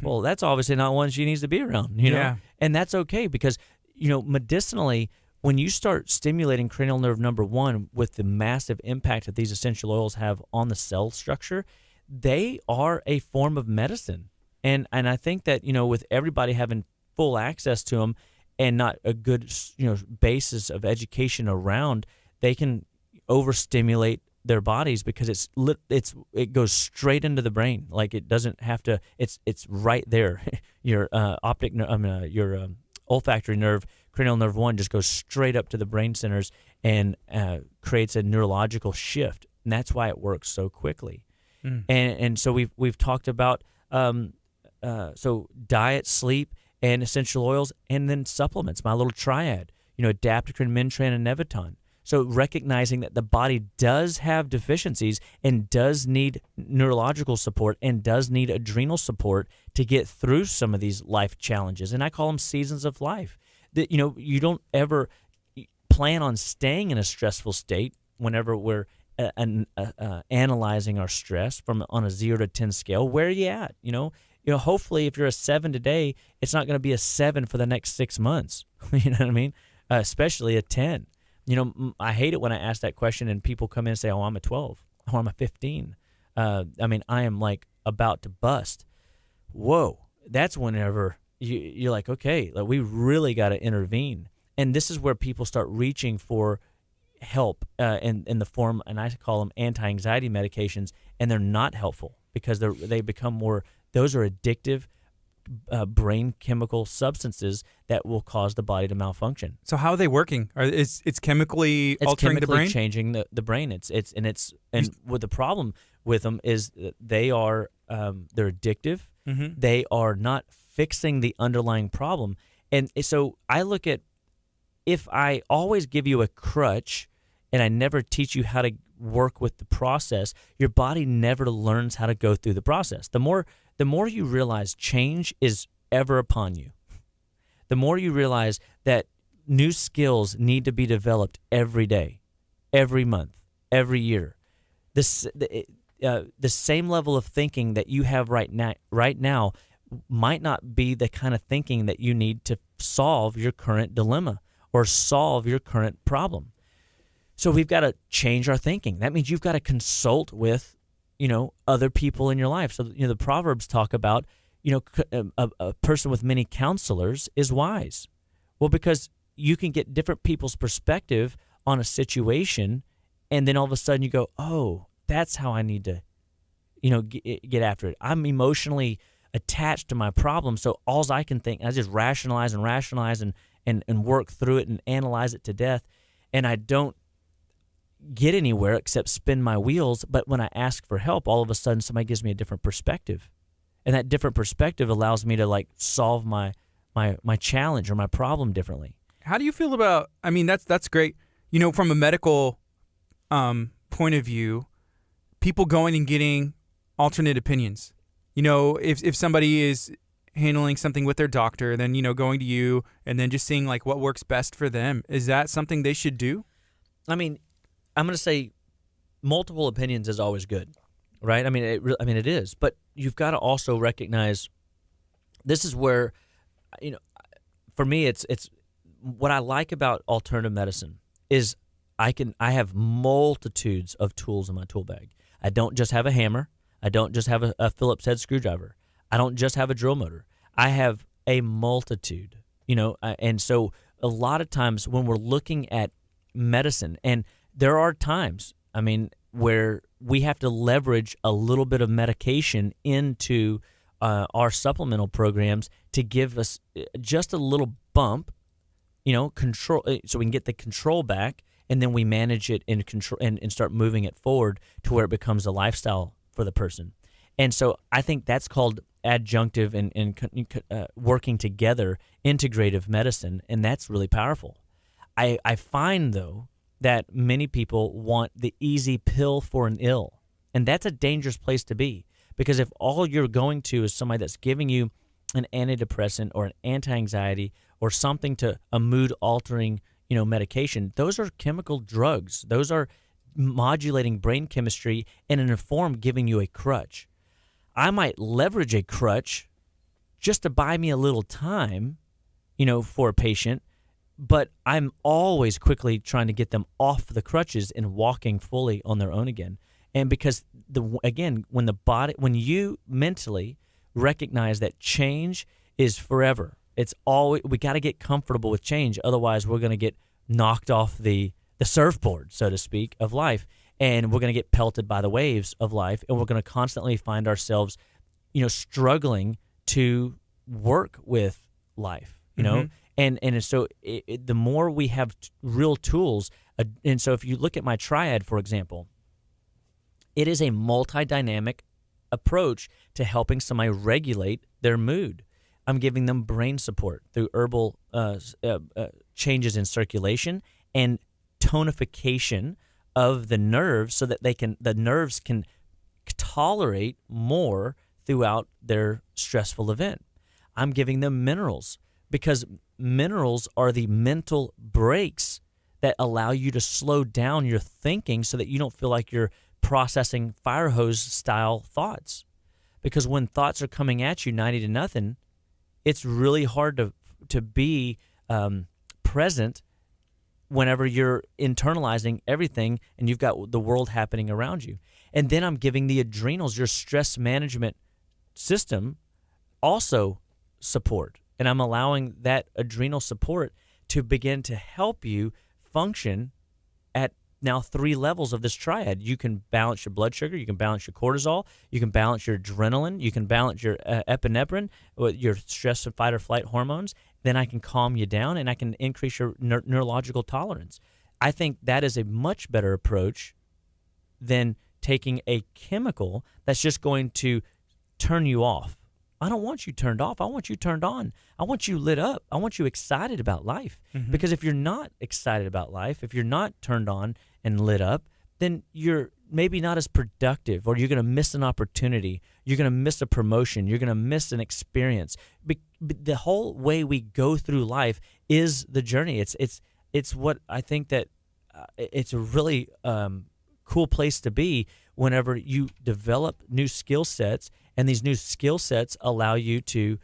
Well, that's obviously not one she needs to be around, you know? Yeah. And that's okay because, medicinally, when you start stimulating cranial nerve number 1 with the massive impact that these essential oils have on the cell structure, they are a form of medicine. And I think that, with everybody having full access to them and not a good, basis of education around, they can overstimulate their bodies because it goes straight into the brain. Like it doesn't have to. It's right there. Your olfactory nerve, cranial nerve 1, just goes straight up to the brain centers and creates a neurological shift, and that's why it works so quickly. And so we've talked about so diet, sleep, and essential oils, and then supplements. My little triad, adaptocrine, Mentran, and Neviton. So recognizing that the body does have deficiencies and does need neurological support and does need adrenal support to get through some of these life challenges. And I call them seasons of life. That you don't ever plan on staying in a stressful state whenever we're analyzing our stress on a 0 to 10 scale. Where are you at? Hopefully if you're a 7 today, it's not going to be a 7 for the next 6 months. You know what I mean? Especially a 10. I hate it when I ask that question and people come in and say, oh, I'm a 12 or I'm a 15. I am like about to bust. Whoa. That's whenever you're like, okay, like we really got to intervene. And this is where people start reaching for help in the form, and I call them anti-anxiety medications, and they're not helpful because they become those are addictive brain chemical substances that will cause the body to malfunction. So how are they working? It's chemically altering the brain? It's changing the brain. And what the problem with them is that they're addictive. Mm-hmm. They are not fixing the underlying problem. And so I look at, if I always give you a crutch and I never teach you how to work with the process, your body never learns how to go through the process. The more you realize change is ever upon you, the more you realize that new skills need to be developed every day, every month, every year. The same level of thinking that you have right now might not be the kind of thinking that you need to solve your current dilemma or solve your current problem. So we've got to change our thinking. That means you've got to consult with other people in your life. So, the Proverbs talk about, a person with many counselors is wise. Well, because you can get different people's perspective on a situation, and then all of a sudden you go, oh, that's how I need to, get after it. I'm emotionally attached to my problem, so all I can think, I just rationalize and work through it and analyze it to death, and I don't get anywhere except spin my wheels. But when I ask for help, all of a sudden somebody gives me a different perspective, and that different perspective allows me to solve my challenge or my problem differently. How do you feel about? I mean, that's great. From a medical point of view, people going and getting alternate opinions. If somebody is handling something with their doctor, then going to you and then just seeing what works best for them. Is that something they should do? I mean, I'm going to say multiple opinions is always good, right? I mean, it is, but you've got to also recognize this is where, for me, it's what I like about alternative medicine is I have multitudes of tools in my tool bag. I don't just have a hammer. I don't just have a Phillips head screwdriver. I don't just have a drill motor. I have a multitude, and so a lot of times when we're looking at medicine, and there are times, where we have to leverage a little bit of medication into our supplemental programs to give us just a little bump, control, so we can get the control back, and then we manage it and control and start moving it forward to where it becomes a lifestyle for the person. And so I think that's called adjunctive and working together, integrative medicine, and that's really powerful. I find, though, that many people want the easy pill for an ill, and that's a dangerous place to be, because if all you're going to is somebody that's giving you an antidepressant or an anti-anxiety or something to a mood-altering medication, those are chemical drugs. Those are modulating brain chemistry and in a form giving you a crutch. I might leverage a crutch just to buy me a little time, for a patient, but I'm always quickly trying to get them off the crutches and walking fully on their own again. And because when you mentally recognize that change is forever, we got to get comfortable with change. Otherwise, we're going to get knocked off the surfboard, so to speak, of life, and we're going to get pelted by the waves of life, and we're going to constantly find ourselves, struggling to work with life, and so the more we have real tools, and so if you look at my triad, for example, it is a multi-dynamic approach to helping somebody regulate their mood. I'm giving them brain support through herbal changes in circulation and tonification of the nerves so that the nerves can tolerate more throughout their stressful event. I'm giving them minerals because minerals are the mental brakes that allow you to slow down your thinking so that you don't feel like you're processing fire hose style thoughts. Because when thoughts are coming at you 90-0, it's really hard to be present whenever you're internalizing everything and you've got the world happening around you. And then I'm giving the adrenals, your stress management system, also support. And I'm allowing that adrenal support to begin to help you function at now 3 levels of this triad. You can balance your blood sugar, you can balance your cortisol, you can balance your adrenaline, you can balance your epinephrine, your stress and fight or flight hormones. Then I can calm you down and I can increase your neurological tolerance. I think that is a much better approach than taking a chemical that's just going to turn you off. I don't want you turned off. I want you turned on. I want you lit up. I want you excited about life. Mm-hmm. Because if you're not excited about life, if you're not turned on and lit up, then you're maybe not as productive, or you're going to miss an opportunity. You're going to miss a promotion. You're going to miss an experience. The whole way we go through life is the journey. It's what I think that it's a really cool place to be whenever you develop new skill sets, and these new skill sets allow you to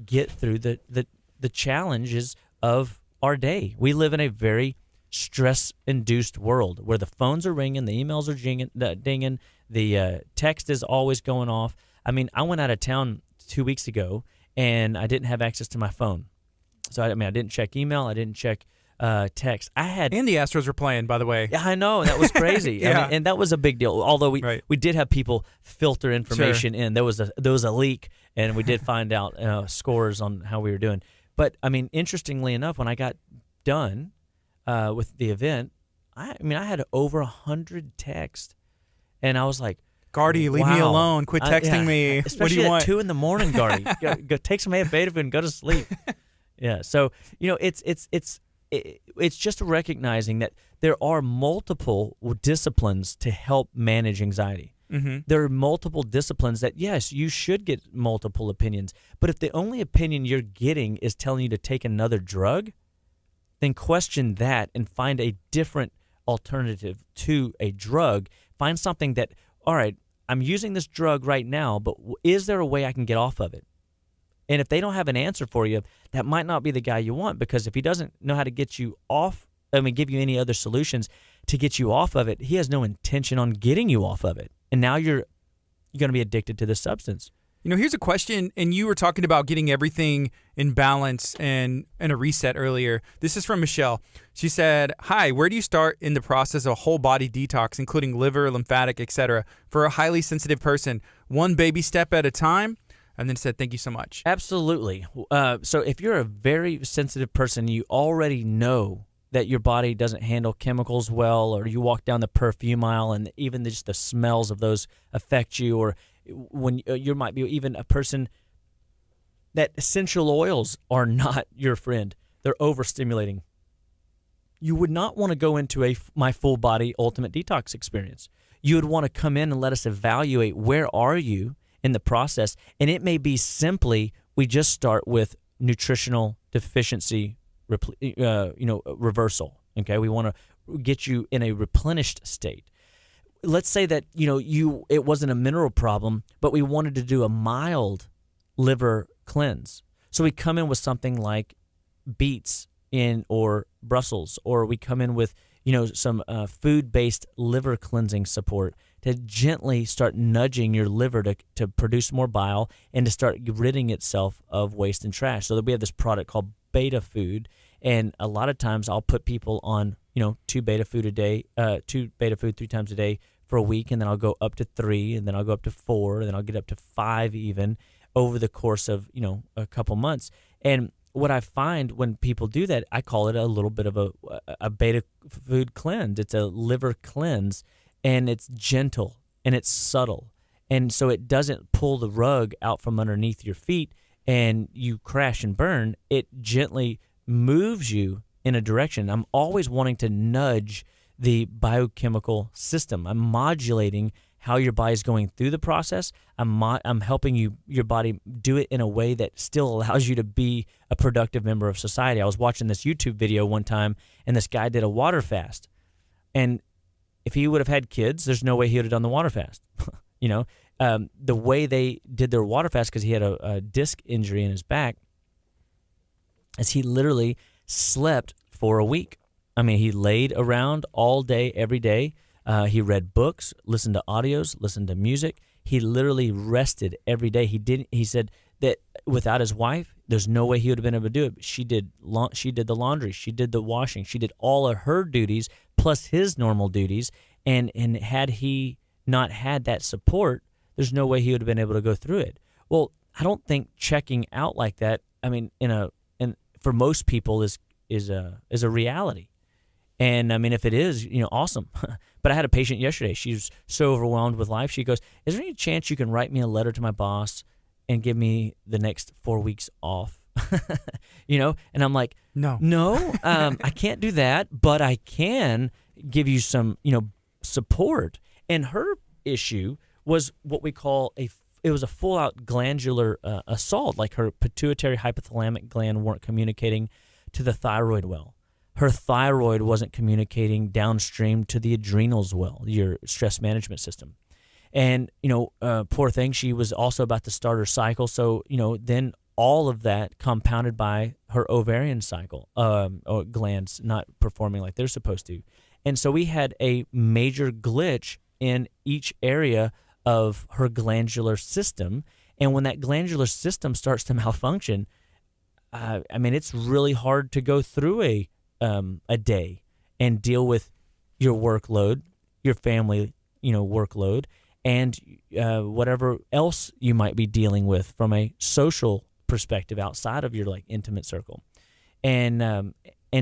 get through the challenges of our day. We live in a very stress-induced world where the phones are ringing, the emails are dinging, the text is always going off. I mean, I went out of town 2 weeks ago, and I didn't have access to my phone. So, I didn't check email. I didn't check text. And the Astros were playing, by the way. Yeah, I know. That was crazy. Yeah. And that was a big deal. Although we did have people filter information in. There was a leak, and we did find out scores on how we were doing. But, interestingly enough, when I got done with the event, I had over 100 texts, and I was like, Gardy, leave me alone. Quit texting me. Especially what do you want? at 2 a.m, Gardy. go take some beta and go to sleep. Yeah. So, it's just recognizing that there are multiple disciplines to help manage anxiety. Mm-hmm. There are multiple disciplines that, yes, you should get multiple opinions. But if the only opinion you're getting is telling you to take another drug, then question that and find a different alternative to a drug. Find something that, all right, I'm using this drug right now, but is there a way I can get off of it? And if they don't have an answer for you, that might not be the guy you want, because if he doesn't know how to get you off, give you any other solutions to get you off of it, he has no intention on getting you off of it. And now you're going to be addicted to the substance. Here's a question, and you were talking about getting everything in balance and a reset earlier. This is from Michelle. She said, "Hi, where do you start in the process of whole body detox, including liver, lymphatic, etc., for a highly sensitive person? One baby step at a time?" And then said, "Thank you so much." Absolutely. So if you're a very sensitive person, you already know that your body doesn't handle chemicals well, or you walk down the perfume aisle and even just the smells of those affect you, or when you might be even a person that essential oils are not your friend. They're overstimulating. You would not want to go into my full body ultimate detox experience. You would want to come in and let us evaluate where are you in the process, and it may be simply we just start with nutritional deficiency reversal. Okay, we want to get you in a replenished state. Let's say that it wasn't a mineral problem, but we wanted to do a mild liver cleanse. So we come in with something like beets or Brussels, or we come in with some food-based liver cleansing support to gently start nudging your liver to produce more bile and to start ridding itself of waste and trash. So that we have this product called Beta Food, and a lot of times I'll put people on 2 Beta Food a day, 2 Beta Food 3 times a day for a week, and then I'll go up to 3, and then I'll go up to 4, and then I'll get up to 5 even over the course of a couple months. And what I find when people do that, I call it a little bit of a Beta Food cleanse. It's a liver cleanse, and it's gentle and it's subtle, and so it doesn't pull the rug out from underneath your feet and you crash and burn. It gently moves you in a direction. I'm always wanting to nudge the biochemical system. I'm modulating how your body's going through the process. I'm helping your body do it in a way that still allows you to be a productive member of society. I was watching this YouTube video one time, and this guy did a water fast. And if he would have had kids, there's no way he would have done the water fast. The way they did their water fast, because he had a disc injury in his back, is he literally slept for a week. I mean, he laid around all day, every day. He read books, listened to audios, listened to music. He literally rested every day. He said that without his wife, there's no way he would have been able to do it. She did the laundry, she did the washing, she did all of her duties plus his normal duties. And had he not had that support, there's no way he would have been able to go through it. Well, I don't think checking out like that, I mean, for most people is a reality. And I mean, if it is, awesome. But I had a patient yesterday. She was so overwhelmed with life. She goes, "Is there any chance you can write me a letter to my boss and give me the next 4 weeks off?" And I'm like, no, I can't do that, but I can give you some, support. And her issue was what we call it was a full-out glandular assault. Like her pituitary hypothalamic gland weren't communicating to the thyroid well. Her thyroid wasn't communicating downstream to the adrenals well, your stress management system. And, poor thing, she was also about to start her cycle. So, then all of that compounded by her ovarian cycle, or glands not performing like they're supposed to. And so we had a major glitch in each area of her glandular system. And when that glandular system starts to malfunction, it's really hard to go through a day and deal with your workload, your family, workload, and whatever else you might be dealing with from a social perspective outside of your intimate circle. And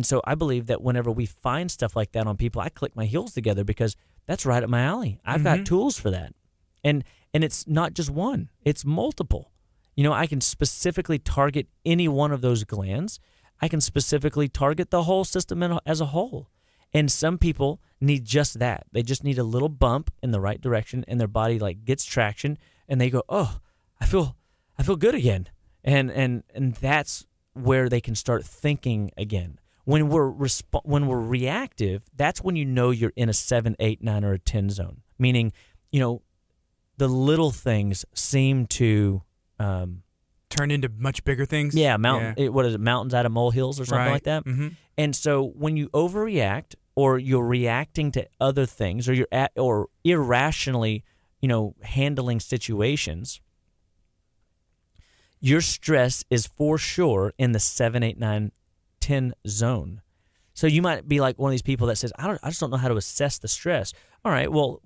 so I believe that whenever we find stuff like that on people, I click my heels together because that's right up my alley. I've got tools for that. And it's not just one, it's multiple. I can specifically target any one of those glands. I can specifically target the whole system as a whole. And some people need just that. They just need a little bump in the right direction, and their body gets traction, and they go, "Oh, I feel good again." And that's where they can start thinking again. When we're reactive, that's when you're in a 7, 8, 9, or a 10 zone. Meaning, the little things seem to turn into much bigger things. Yeah, what is it? Mountains out of molehills or something like that. Mm-hmm. And so when you overreact, or you're reacting to other things, or or irrationally, handling situations, your stress is for sure in the 7, 8, 9, 10 zone. So you might be like one of these people that says, I just don't know how to assess the stress. All right, well,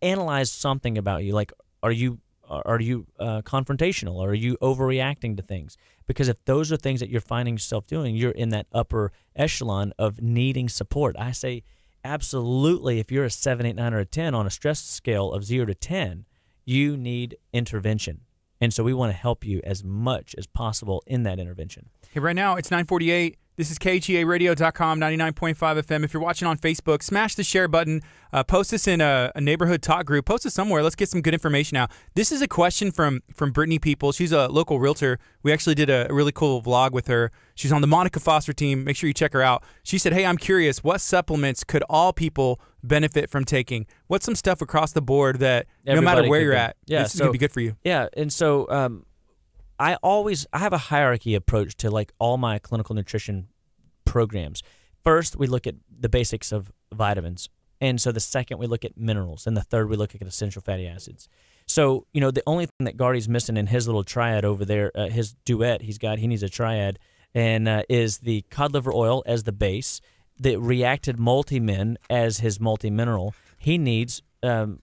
analyze something about you. Like, are you confrontational, or are you overreacting to things? Because if those are things that you're finding yourself doing, you're in that upper echelon of needing support. I say absolutely, if you're a 7, 8, 9, or a 10 on a stress scale of 0 to 10, you need intervention. And so we want to help you as much as possible in that intervention. Hey, right now it's 9:48. This is KHEARadio.com, 99.5 FM. If you're watching on Facebook, smash the share button. Post this in a neighborhood talk group. Post it somewhere. Let's get some good information out. This is a question from Brittany People. She's a local realtor. We actually did a really cool vlog with her. She's on the Monica Foster team. Make sure you check her out. She said, "Hey, I'm curious, what supplements could all people benefit from taking? What's some stuff across the board that no matter where you're at, this is going to be good for you?" Yeah, and so I have a hierarchy approach to like all my clinical nutrition programs. First, we look at the basics of vitamins. And so the second, we look at minerals. And the third, we look at essential fatty acids. So, the only thing that Gardy's missing in his little triad over there, his duet he needs a triad, and is the cod liver oil as the base, the reacted multi-min as his multi-mineral. He needs what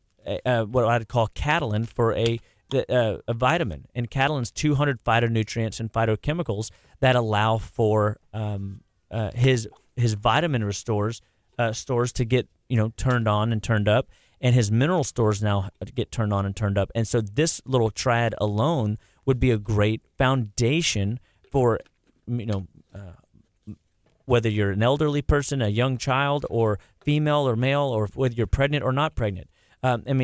I'd call catalin for a vitamin. And catalin's 200 phytonutrients and phytochemicals that allow for his vitamin stores to get turned on and turned up, and his mineral stores now get turned on and turned up. And so this little triad alone would be a great foundation for whether you're an elderly person, a young child, or female or male, or whether you're pregnant or not pregnant.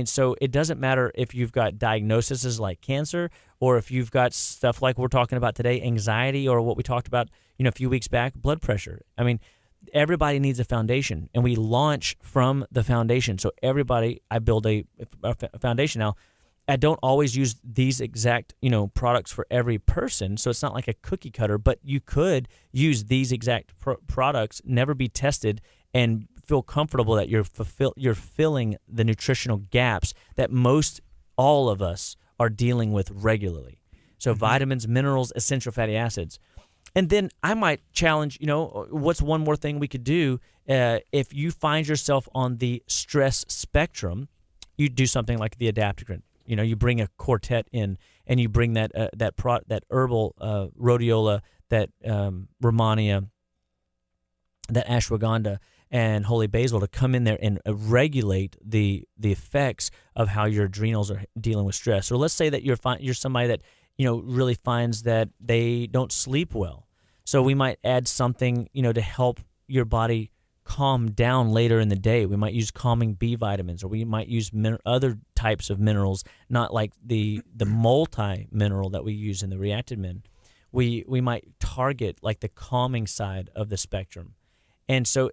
So it doesn't matter if you've got diagnoses like cancer, or if you've got stuff like we're talking about today, anxiety, or what we talked about a few weeks back, blood pressure. Everybody needs a foundation, and we launch from the foundation. So I build a foundation. Now, I don't always use these exact, products for every person, so it's not like a cookie cutter, but you could use these exact products, never be tested, and feel comfortable that you're filling the nutritional gaps that all of us are dealing with regularly. So vitamins, minerals, essential fatty acids. And then I might challenge, what's one more thing we could do if you find yourself on the stress spectrum, you do something like the adaptogen. You bring a quartet in, and you bring that herbal rhodiola, that Rehmannia, that ashwagandha, and holy basil to come in there and regulate the effects of how your adrenals are dealing with stress. So let's say that you're somebody that really finds that they don't sleep well. So we might add something to help your body calm down later in the day. We might use calming B vitamins, or we might use other types of minerals, not like the multi-mineral that we use in the reacted min. We might target like the calming side of the spectrum. And so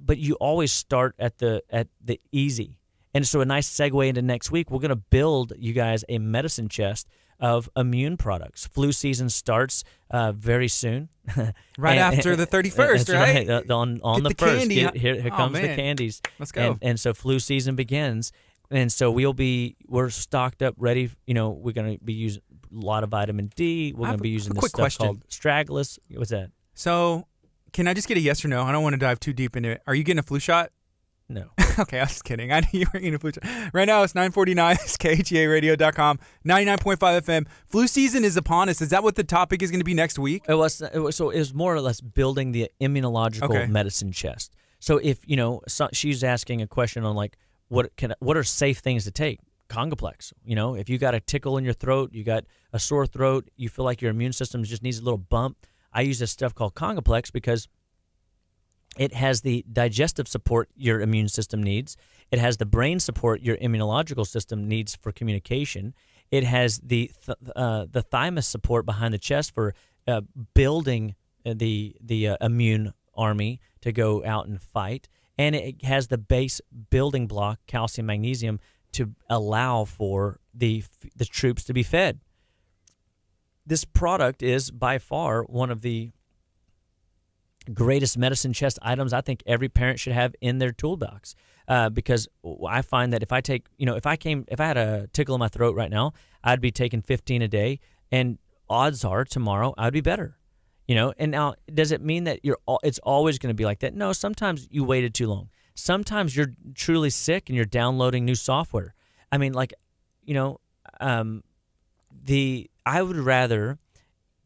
but you always start at the easy. And so a nice segue into next week, we're going to build you guys a medicine chest of immune products. Flu season starts very soon. Right after the 31st, right? On the 1st. Here comes the candies. Let's go. And so flu season begins. And so we're stocked up, ready. We're going to be using a lot of vitamin D. We're going to be using this stuff called Straglus. What's that? So can I just get a yes or no? I don't want to dive too deep into it. Are you getting a flu shot? No. Okay, I was just kidding. I knew you were getting a flu shot. Right now it's 9:49. It's KHEARadio.com, 99.5 FM. Flu season is upon us. Is that what the topic is going to be next week? It was more or less building the immunological medicine chest. So if she's asking a question on like what are safe things to take? Congoplex. If you got a tickle in your throat, you got a sore throat, you feel like your immune system just needs a little bump. I use this stuff called Congoplex because it has the digestive support your immune system needs. It has the brain support your immunological system needs for communication. It has the thymus support behind the chest for building the immune army to go out and fight. And it has the base building block, calcium, magnesium, to allow for the troops to be fed. This product is by far one of the greatest medicine chest items I think every parent should have in their toolbox, because I find that if I had a tickle in my throat right now, I'd be taking 15 a day, and odds are tomorrow I'd be better. And now, does it mean that it's always going to be like that? No, sometimes you waited too long. Sometimes you're truly sick and you're downloading new software. I would rather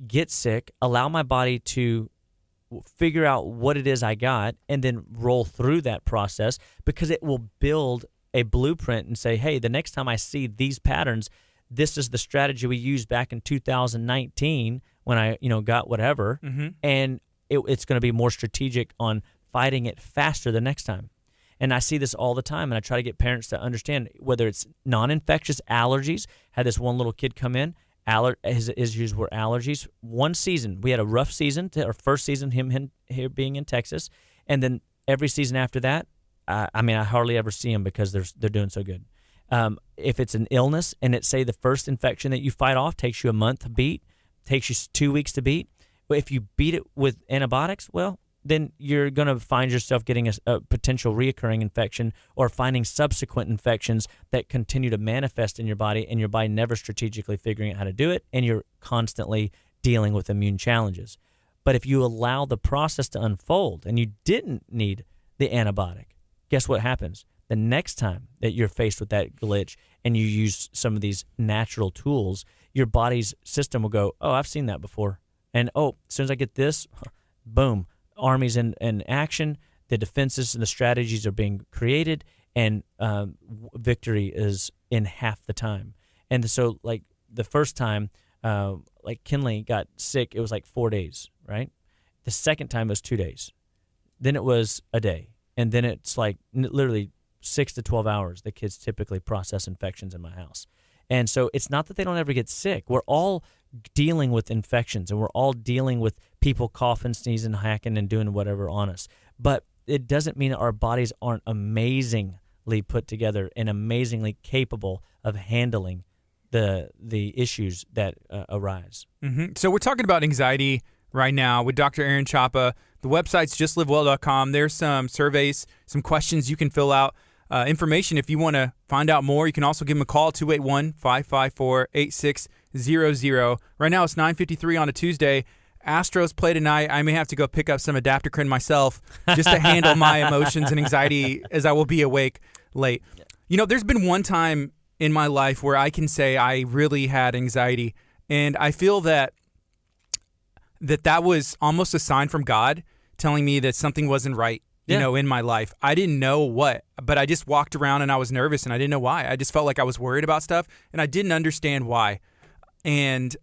get sick, allow my body to figure out what it is I got, and then roll through that process, because it will build a blueprint and say, hey, the next time I see these patterns, this is the strategy we used back in 2019 when I got whatever, and it's going to be more strategic on fighting it faster the next time. And I see this all the time, and I try to get parents to understand whether it's non-infectious allergies. Had this one little kid come in, his issues were allergies. One season, we had a rough season, our first season, him here being in Texas, and then every season after that, I hardly ever see him because they're doing so good. If it's an illness and it's, say, the first infection that you fight off takes you a month to beat, takes you 2 weeks to beat, but if you beat it with antibiotics, well, then you're going to find yourself getting a potential reoccurring infection or finding subsequent infections that continue to manifest in your body, and your body never strategically figuring out how to do it, and you're constantly dealing with immune challenges. But if you allow the process to unfold and you didn't need the antibiotic, guess what happens? The next time that you're faced with that glitch and you use some of these natural tools, your body's system will go, oh, I've seen that before. And, oh, as soon as I get this, boom, armies in action, the defenses and the strategies are being created, and victory is in half the time. And so, like, the first time, like Kinley got sick, it was like 4 days, right? The second time it was 2 days. Then it was a day. And then it's like literally 6 to 12 hours the kids typically process infections in my house. And so it's not that they don't ever get sick. We're all dealing with infections, and we're all dealing with people coughing, sneezing, hacking, and doing whatever on us. But it doesn't mean that our bodies aren't amazingly put together and amazingly capable of handling the issues that arise. Mm-hmm. So we're talking about anxiety right now with Dr. Aaron Chapa. The website's justlivewell.com. There's some surveys, some questions you can fill out. Information if you want to find out more. You can also give him a call, 281-554-8600. Right now it's 9:53 on a Tuesday. Astros play tonight. I may have to go pick up some adaptocrin myself just to handle my emotions and anxiety, as I will be awake late. You know, there's been one time in my life where I can say I really had anxiety, and I feel that was almost a sign from God telling me that something wasn't right. You know, in my life. I didn't know what, but I just walked around and I was nervous and I didn't know why. I just felt like I was worried about stuff and I didn't understand why. And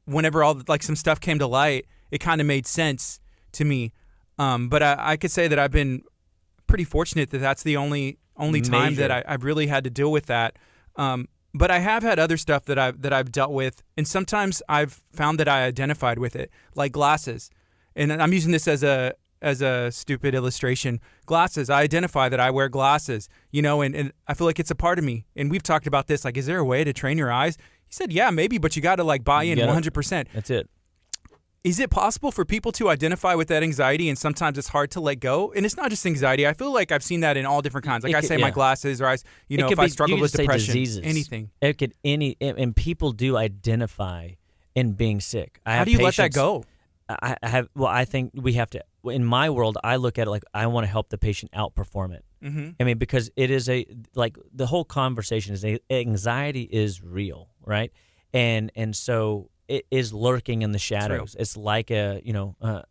whenever some stuff came to light, it kind of made sense to me. But I could say that I've been pretty fortunate that that's the only time that I've really had to deal with that. But I have had other stuff that I've dealt with, and sometimes I've found that I identified with it, like glasses. And I'm using this as a stupid illustration. Glasses. I identify that I wear glasses, and I feel like it's a part of me. And we've talked about this, like, is there a way to train your eyes? He said, yeah, maybe, but you got to buy in 100%. That's it. Is it possible for people to identify with that anxiety, and sometimes it's hard to let go? And it's not just anxiety. I feel like I've seen that in all different kinds. Like my glasses, or if I struggle with depression, diseases. Anything. It could and people do identify in being sick. How do you let that go? I think we have to. In my world, I look at it like I want to help the patient outperform it. Mm-hmm. I mean, because it is the whole conversation is anxiety is real, right? And so it is lurking in the shadows. It's like a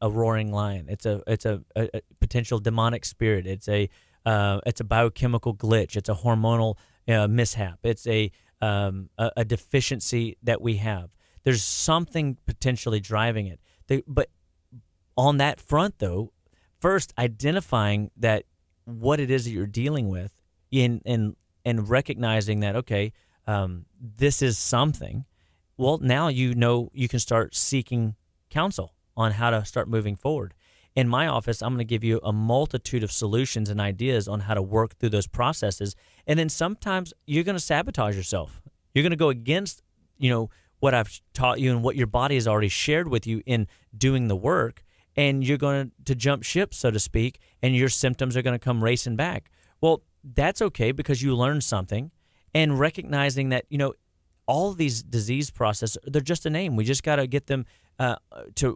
roaring lion. It's a potential demonic spirit. It's a biochemical glitch. It's a hormonal mishap. It's a deficiency that we have. There's something potentially driving it. But on that front, though, first identifying that what it is that you're dealing with, and recognizing that, okay, this is something. Well, now you can start seeking counsel on how to start moving forward. In my office, I'm going to give you a multitude of solutions and ideas on how to work through those processes. And then sometimes you're going to sabotage yourself. You're going to go against, what I've taught you and what your body has already shared with you in doing the work, and you're going to jump ship, so to speak, and your symptoms are going to come racing back. Well, that's okay, because you learned something, and recognizing that, all of these disease processes, they're just a name. We just got to get them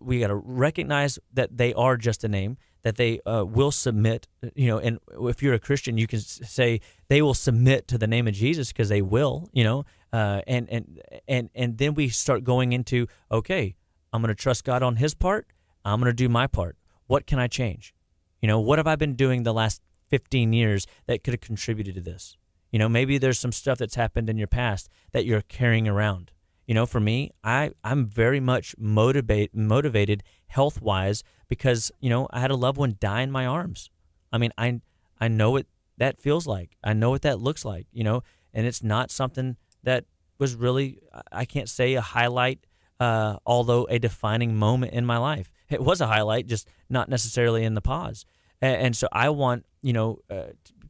we got to recognize that they are just a name, that they will submit, and if you're a Christian, you can say they will submit to the name of Jesus, because they will, and then we start going into, okay, I'm going to trust God on his part. I'm going to do my part. What can I change? What have I been doing the last 15 years that could have contributed to this? Maybe there's some stuff that's happened in your past that you're carrying around. For me, I'm very much motivated health-wise, because, I had a loved one die in my arms. I mean, I know what that feels like. I know what that looks like, and it's not something that was really, I can't say a highlight, although a defining moment in my life. It was a highlight, just not necessarily in the pause. And so I want,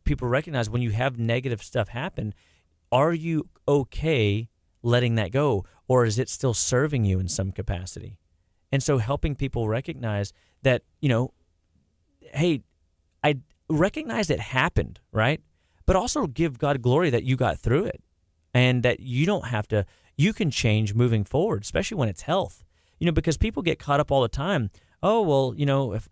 people recognize when you have negative stuff happen, are you okay letting that go, or is it still serving you in some capacity? And so helping people recognize that, hey, I recognize it happened, right? But also give God glory that you got through it and that you don't have to, you can change moving forward, especially when it's health. Because people get caught up all the time. Oh, well,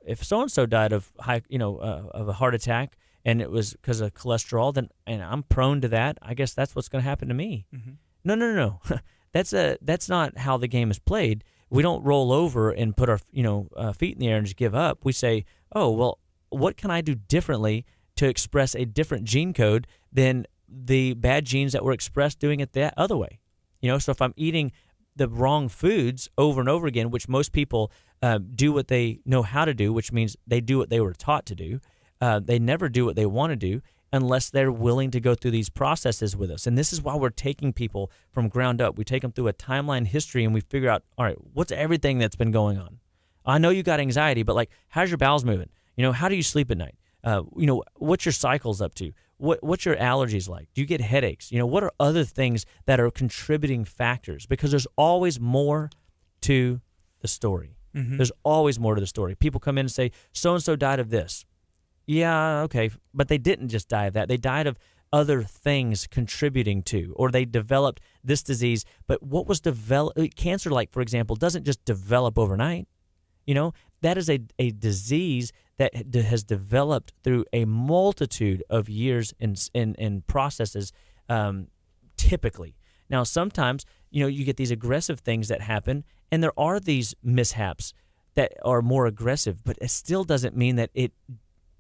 if so-and-so died of of a heart attack and it was because of cholesterol, then and I'm prone to that, I guess that's what's going to happen to me. Mm-hmm. No. That's not how the game is played. We don't roll over and put our feet in the air and just give up. We say, oh, well, what can I do differently to express a different gene code than the bad genes that were expressed doing it that other way? So if I'm eating the wrong foods over and over again, which most people do what they know how to do, which means they do what they were taught to do. They never do what they want to do unless they're willing to go through these processes with us. And this is why we're taking people from ground up. We take them through a timeline history and we figure out, all right, what's everything that's been going on? I know you got anxiety, but how's your bowels moving? How do you sleep at night? What's your cycles up to? What's your allergies like? Do you get headaches? What are other things that are contributing factors? Because there's always more to the story. Mm-hmm. There's always more to the story. People come in and say, so-and-so died of this. Yeah, okay, but they didn't just die of that. They died of other things contributing to, or they developed this disease. But what was developed? Cancer, for example, doesn't just develop overnight. That is a disease that has developed through a multitude of years in processes, typically. Now, sometimes, you get these aggressive things that happen, and there are these mishaps that are more aggressive, but it still doesn't mean that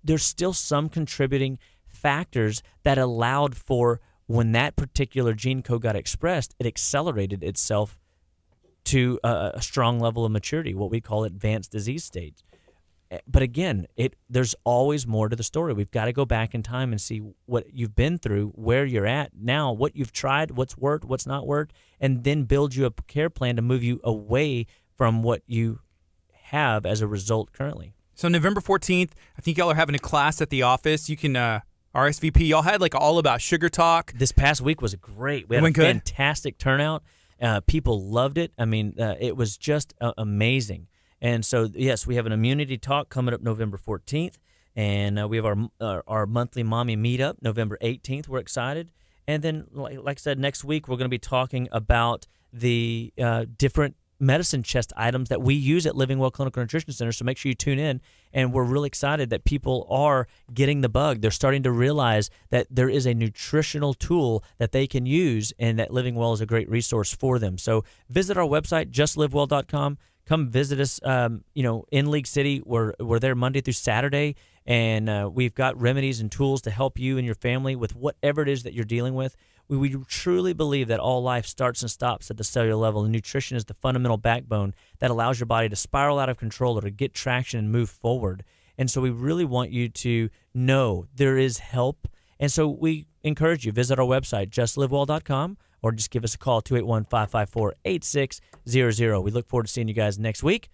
there's still some contributing factors that allowed for when that particular gene code got expressed, it accelerated itself to a strong level of maturity, what we call advanced disease stage. But again, there's always more to the story. We've got to go back in time and see what you've been through, where you're at now, what you've tried, what's worked, what's not worked, and then build you a care plan to move you away from what you have as a result currently. So November 14th, I think y'all are having a class at the office. You can RSVP. Y'all had all about sugar talk. This past week was great. We had a fantastic turnout. People loved it. I mean, it was just amazing. And so, yes, we have an immunity talk coming up November 14th, and we have our monthly mommy meetup November 18th. We're excited. And then, like I said, next week we're going to be talking about the different medicine chest items that we use at Living Well Clinical Nutrition Center, so make sure you tune in. And we're really excited that people are getting the bug. They're starting to realize that there is a nutritional tool that they can use, and that Living Well is a great resource for them. So visit our website, justlivewell.com. Come visit us, in League City. We're there Monday through Saturday, and we've got remedies and tools to help you and your family with whatever it is that you're dealing with. We truly believe that all life starts and stops at the cellular level, and nutrition is the fundamental backbone that allows your body to spiral out of control or to get traction and move forward. And so we really want you to know there is help. And so we encourage you, visit our website, justlivewell.com, or just give us a call, 281-554-8600. We look forward to seeing you guys next week.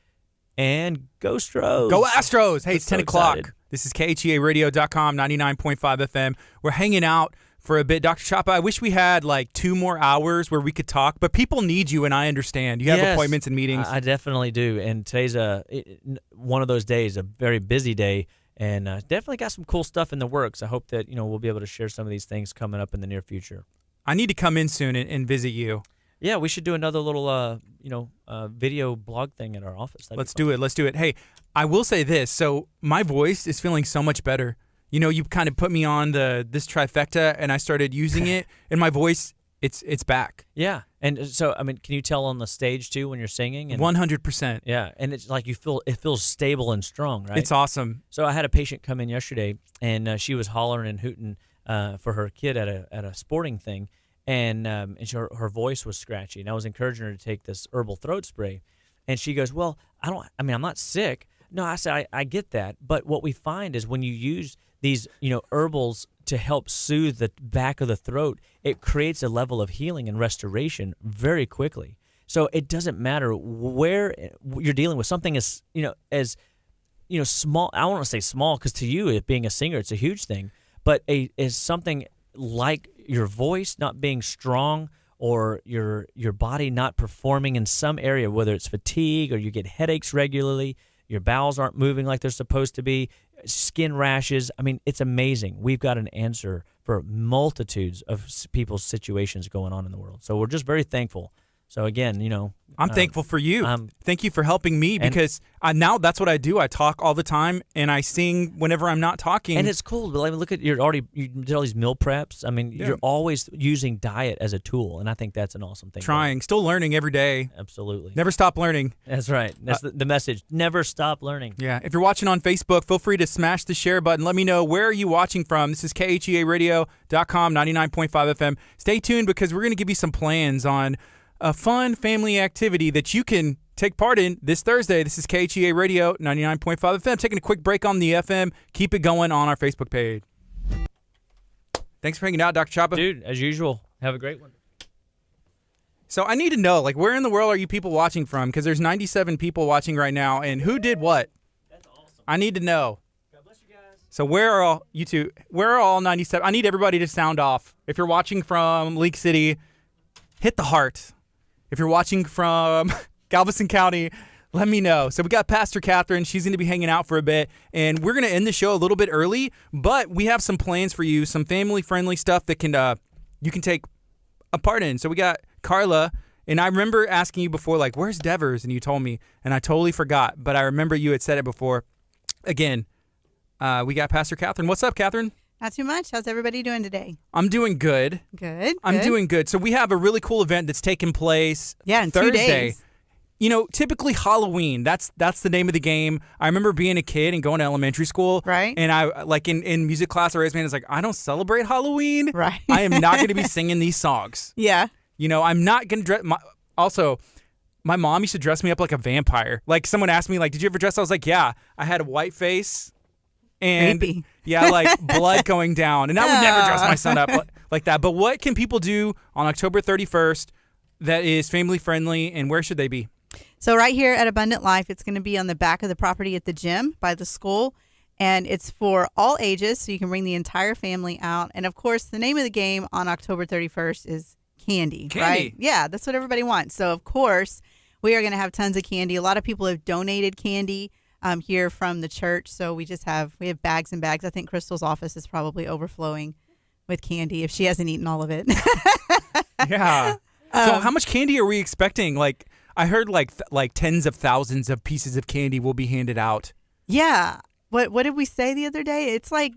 And go Stros. Go Astros. Hey, it's 10 o'clock. This is KHEAradio.com, 99.5 FM. We're hanging out for a bit. Dr. Chapa, I wish we had 2 more hours where we could talk, but people need you, and I understand. You have appointments and meetings. I definitely do, and today's one of those days, a very busy day, and definitely got some cool stuff in the works. I hope that we'll be able to share some of these things coming up in the near future. I need to come in soon and visit you. Yeah, we should do another little video blog thing at our office. Let's do it. Hey, I will say this. So my voice is feeling so much better. You kind of put me on this trifecta, and I started using it, and my voice, it's back. Yeah, and so can you tell on the stage too when you're singing? 100%. Yeah, and it's like it feels stable and strong, right? It's awesome. So I had a patient come in yesterday, and she was hollering and hooting for her kid at a sporting thing, and her voice was scratchy, and I was encouraging her to take this herbal throat spray, and she goes, "Well, I'm not sick." No, I said I get that, but what we find is when you use these herbals to help soothe the back of the throat, it creates a level of healing and restoration very quickly. So it doesn't matter where you're dealing with something as small. I don't want to say small because to you, it being a singer, it's a huge thing. But is something like your voice not being strong, or your body not performing in some area, whether it's fatigue or you get headaches regularly, your bowels aren't moving like they're supposed to be, skin rashes. I mean, it's amazing. We've got an answer for multitudes of people's situations going on in the world. So we're just very thankful. So again, I'm thankful for you. Thank you for helping me, because now that's what I do. I talk all the time, and I sing whenever I'm not talking. And it's cool. But look at you did all these meal preps. I mean, you're always using diet as a tool, and I think that's an awesome thing. Still learning every day. Absolutely. Never stop learning. That's right. That's the message. Never stop learning. Yeah. If you're watching on Facebook, feel free to smash the share button. Let me know, where are you watching from? This is KHEARadio.com, 99.5 FM. Stay tuned, because we're going to give you some plans on a fun family activity that you can take part in this Thursday. This is KHEA Radio, 99.5 FM. Taking a quick break on the FM. Keep it going on our Facebook page. Thanks for hanging out, Dr. Chapa. Dude, as usual, have a great one. So I need to know, where in the world are you people watching from? Because there's 97 people watching right now, and who did what? That's awesome. I need to know. God bless you guys. So where are all you two? Where are all 97? I need everybody to sound off. If you're watching from League City, hit the heart. If you're watching from Galveston County, let me know. So we got Pastor Catherine. She's going to be hanging out for a bit, and we're going to end the show a little bit early, but we have some plans for you, some family-friendly stuff that you can take a part in. So we got Carla, and I remember asking you before, where's Devers? And you told me, and I totally forgot, but I remember you had said it before. Again, we got Pastor Catherine. What's up, Catherine? Not too much. How's everybody doing today? I'm doing good. Good. I'm doing good. So we have a really cool event that's taking place in Thursday. 2 days. Typically Halloween. That's the name of the game. I remember being a kid and going to elementary school. Right. And I in music class, I raised my hand. It's I don't celebrate Halloween. Right. I am not going to be singing these songs. Yeah. I'm not going to dress. Also, my mom used to dress me up like a vampire. Someone asked me, did you ever dress? I was like, yeah. I had a white face. And creepy. Yeah, blood going down. And I would never dress my son up like that. But what can people do on October 31st that is family friendly, and where should they be? So right here at Abundant Life, it's going to be on the back of the property at the gym by the school. And it's for all ages, so you can bring the entire family out. And of course, the name of the game on October 31st is candy, right? Yeah, that's what everybody wants. So of course, we are going to have tons of candy. A lot of people have donated candy here from the church, so we have bags and bags. I think Crystal's office is probably overflowing with candy if she hasn't eaten all of it. Yeah. So how much candy are we expecting? I heard tens of thousands of pieces of candy will be handed out. Yeah. What did we say the other day? It's like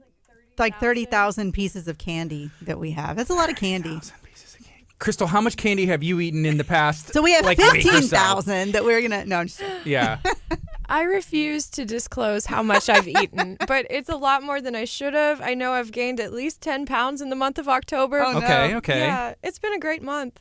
30,000 pieces of candy that we have. That's a lot of candy. Crystal, how much candy have you eaten in the past? So we have 15,000 that we're gonna. No, I'm just. Yeah. I refuse to disclose how much I've eaten, but it's a lot more than I should have. I know I've gained at least 10 pounds in the month of October. Oh, no. Okay. Yeah, it's been a great month.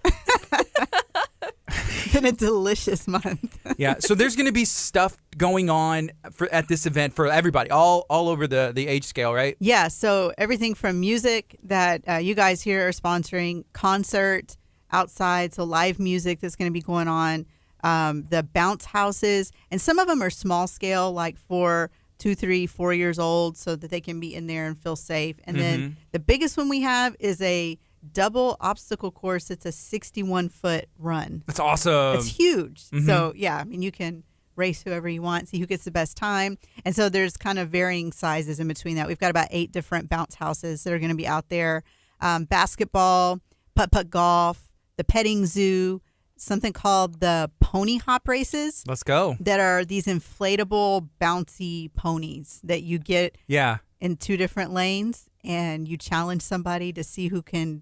It's been a delicious month. Yeah, so there's going to be stuff going on at this event for everybody, all over the age scale, right? Yeah, so everything from music that you guys here are sponsoring, concert outside, so live music that's going to be going on. The bounce houses, and some of them are small scale, like for 2, 3, 4 years old, so that they can be in there and feel safe. And then the biggest one we have is a double obstacle course. It's a 61-foot run. That's awesome. It's huge. So yeah, you can race whoever you want, see who gets the best time. And so there's kind of varying sizes in between that. We've got about 8 different bounce houses that are going to be out there. Basketball, putt-putt golf, the petting zoo, something called the pony hop races. Let's go. That are these inflatable, bouncy ponies that you get in 2 different lanes, and you challenge somebody to see who can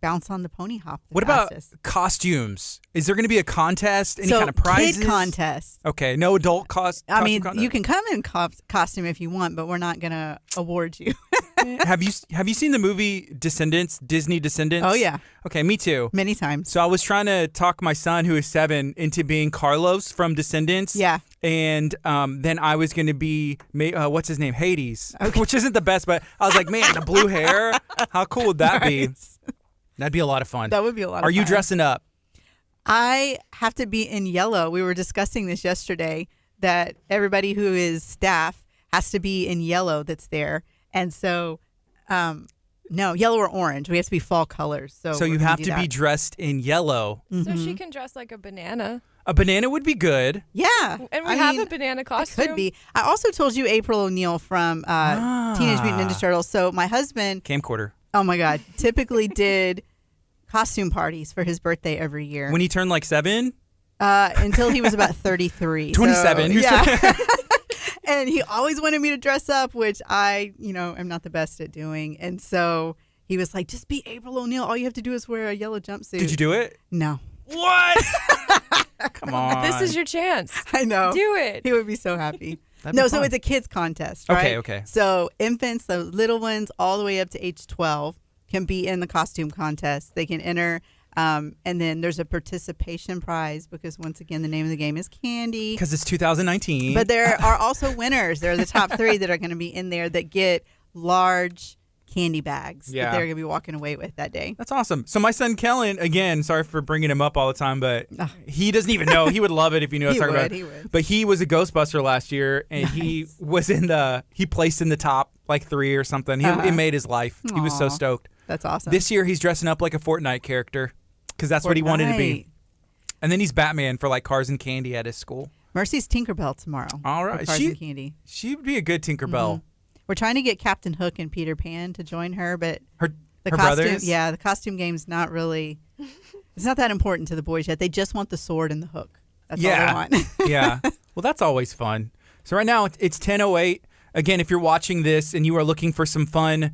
bounce on the pony hop. What fastest. About costumes? Is there going to be a contest? Any kind of prizes? Kid contest. Okay, no adult costume contest? You can come in costume if you want, but we're not going to award you. Have you seen the movie Descendants, Disney Descendants? Oh, yeah. Okay, me too. Many times. So I was trying to talk my son, who is 7, into being Carlos from Descendants. Yeah. And then I was going to be, what's his name? Hades, which isn't the best, but I was like, man, the blue hair, how cool would that be? That'd be a lot of fun. That would be a lot of fun. Are you dressing up? I have to be in yellow. We were discussing this yesterday, that everybody who is staff has to be in yellow that's there. And so No, yellow or orange. We have to be fall colors. So So we're you gonna have do to be that. dressed in yellow. So she can dress like a banana. A banana would be good. Yeah. And we I have mean, a banana it costume. could be. I also told you April O'Neil from Teenage Mutant Ninja Turtles. So my husband, Camcorder. oh my God, typically did costume parties for his birthday every year. When he turned like 7? Until he was about 33. 27. So, yeah. And he always wanted me to dress up, which I, am not the best at doing. And so he was like, just be April O'Neil. All you have to do is wear a yellow jumpsuit. Did you do it? No. What? Come on. This is your chance. I know. Do it. He would be so happy. That'd be No, so fun. it's a kids contest, right? Okay. So infants, the little ones, all the way up to age 12, can be in the costume contest. They can enter, and then there's a participation prize because, once again, the name of the game is Candy. Because it's 2019. But there are also winners. There are the top 3 that are going to be in there that get large candy bags that they're going to be walking away with that day. That's awesome. So my son Kellen, again, sorry for bringing him up all the time, but he doesn't even know. He would love it if he knew I was talking about it. He would. But he was a Ghostbuster last year, and he was he placed in the top like 3 or something. He made his life. He was so Aw. stoked. That's awesome. This year he's dressing up like a Fortnite character because that's what he wanted to be. And then he's Batman for like Cars and Candy at his school. Mercy's Tinkerbell tomorrow. All for right. Cars and Candy. She would be a good Tinkerbell. We're trying to get Captain Hook and Peter Pan to join her, but Her the costume, brothers? Yeah, the costume game's not really, it's not that important to the boys yet. They just want the sword and the hook. That's all they want. Yeah. Well, that's always fun. So right now it's 10:08. Again, if you're watching this and you are looking for some fun,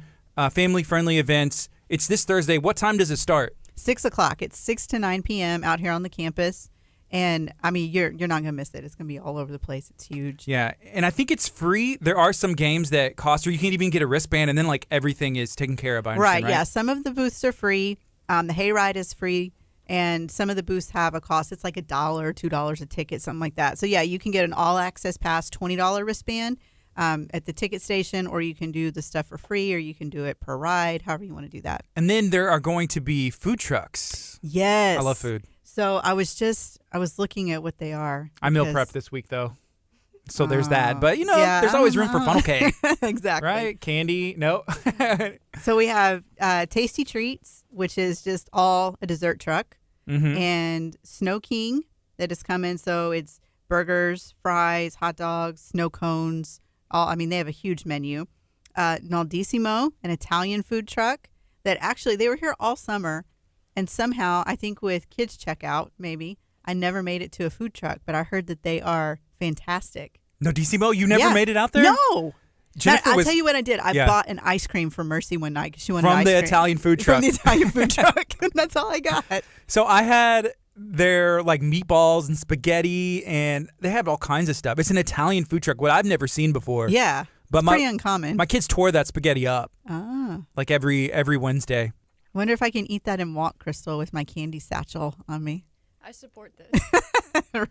family-friendly events, it's this Thursday. What time does it start? 6 o'clock. It's 6 to 9 p.m. out here on the campus. And I mean, you're not going to miss it. It's going to be all over the place. It's huge. Yeah, and I think it's free. There are some games that cost, or you can't even get a wristband, and then like everything is taken care of. I understand, right? Yeah. Some of the booths are free. The hayride is free. And some of the booths have a cost. It's like $1, $2 a ticket, something like that. So yeah, you can get an all-access pass, $20 wristband at the ticket station, or you can do the stuff for free, or you can do it per ride, however you want to do that. And then there are going to be food trucks. Yes. I love food. So I was looking at what they are. I meal because- prepped this week though. So there's that. But yeah, there's always room for funnel cake. Exactly. Right? Candy. No. So we have Tasty Treats, which is just all a dessert truck, and Snow King that is coming. So it's burgers, fries, hot dogs, snow cones. They have a huge menu. Naldissimo, an Italian food truck that actually they were here all summer. And somehow, I think with kids checkout, maybe, I never made it to a food truck, but I heard that they are fantastic. No, Naldissimo, you never made it out there? No. Jennifer I'll was tell you what I did. I bought an ice cream for Mercy one night because she wanted from ice the cream. Italian food truck. From the Italian food truck. That's all I got. So I had their like meatballs and spaghetti, and they have all kinds of stuff. It's an Italian food truck, what I've never seen before. Yeah. But it's pretty uncommon. My kids tore that spaghetti up. Like every Wednesday. Wonder if I can eat that and walk, Crystal, with my candy satchel on me. I support this.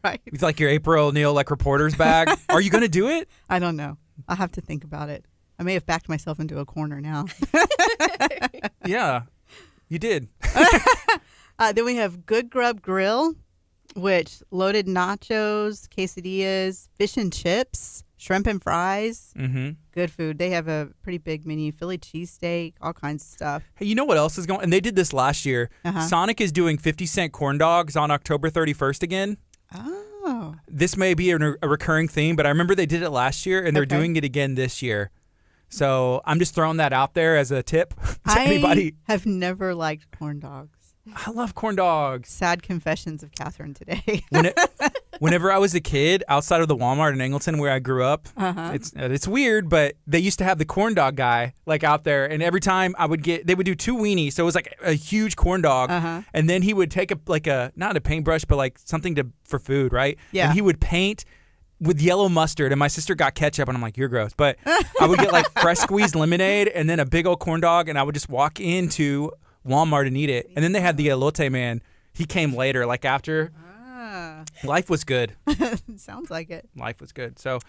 Right. It's like your April O'Neil like reporter's bag. Are you going to do it? I don't know. I'll have to think about it. I may have backed myself into a corner now. Yeah, you did. Then we have Good Grub Grill, which loaded nachos, quesadillas, fish and chips, shrimp and fries. Mm-hmm. Good food. They have a pretty big menu. Philly cheesesteak, all kinds of stuff. Hey, you know what else is going? And they did this last year. Sonic is doing 50-cent corn dogs on October 31st again. Oh. This may be a recurring theme, but I remember they did it last year, and they're doing it again this year. So I'm just throwing that out there as a tip to anybody. I have never liked corn dogs. I love corn dogs. Sad confessions of Catherine today. Whenever I was a kid, outside of the Walmart in Angleton where I grew up, it's weird, but they used to have the corn dog guy like out there, and every time they would do 2 weenies, so it was like a huge corn dog, and then he would take not a paintbrush, but like something for food, right? Yeah. And he would paint with yellow mustard, and my sister got ketchup, and I'm like, you're gross. But I would get like fresh squeezed lemonade and then a big old corn dog, and I would just walk into Walmart and eat it. And then they had the elote man. He came later, like after. Life was good. Sounds like it. Life was good. So,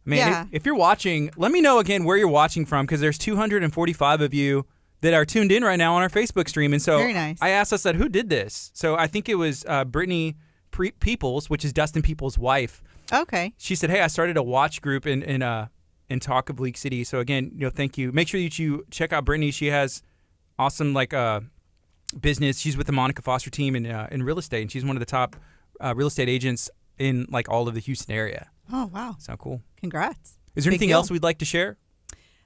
man, if you're watching, let me know again where you're watching from, because there's 245 of you that are tuned in right now on our Facebook stream. And so very nice. I asked, I said, who did this? So I think it was Brittany Peoples, which is Dustin Peoples' wife. Okay. She said, hey, I started a watch group in Talk of League City. So again, thank you. Make sure that you check out Brittany. She has awesome business. She's with the Monica Foster team in real estate, and she's one of the top real estate agents in like all of the Houston area. Oh, wow. So cool. Congrats. Is there Big anything deal. else we'd like to share?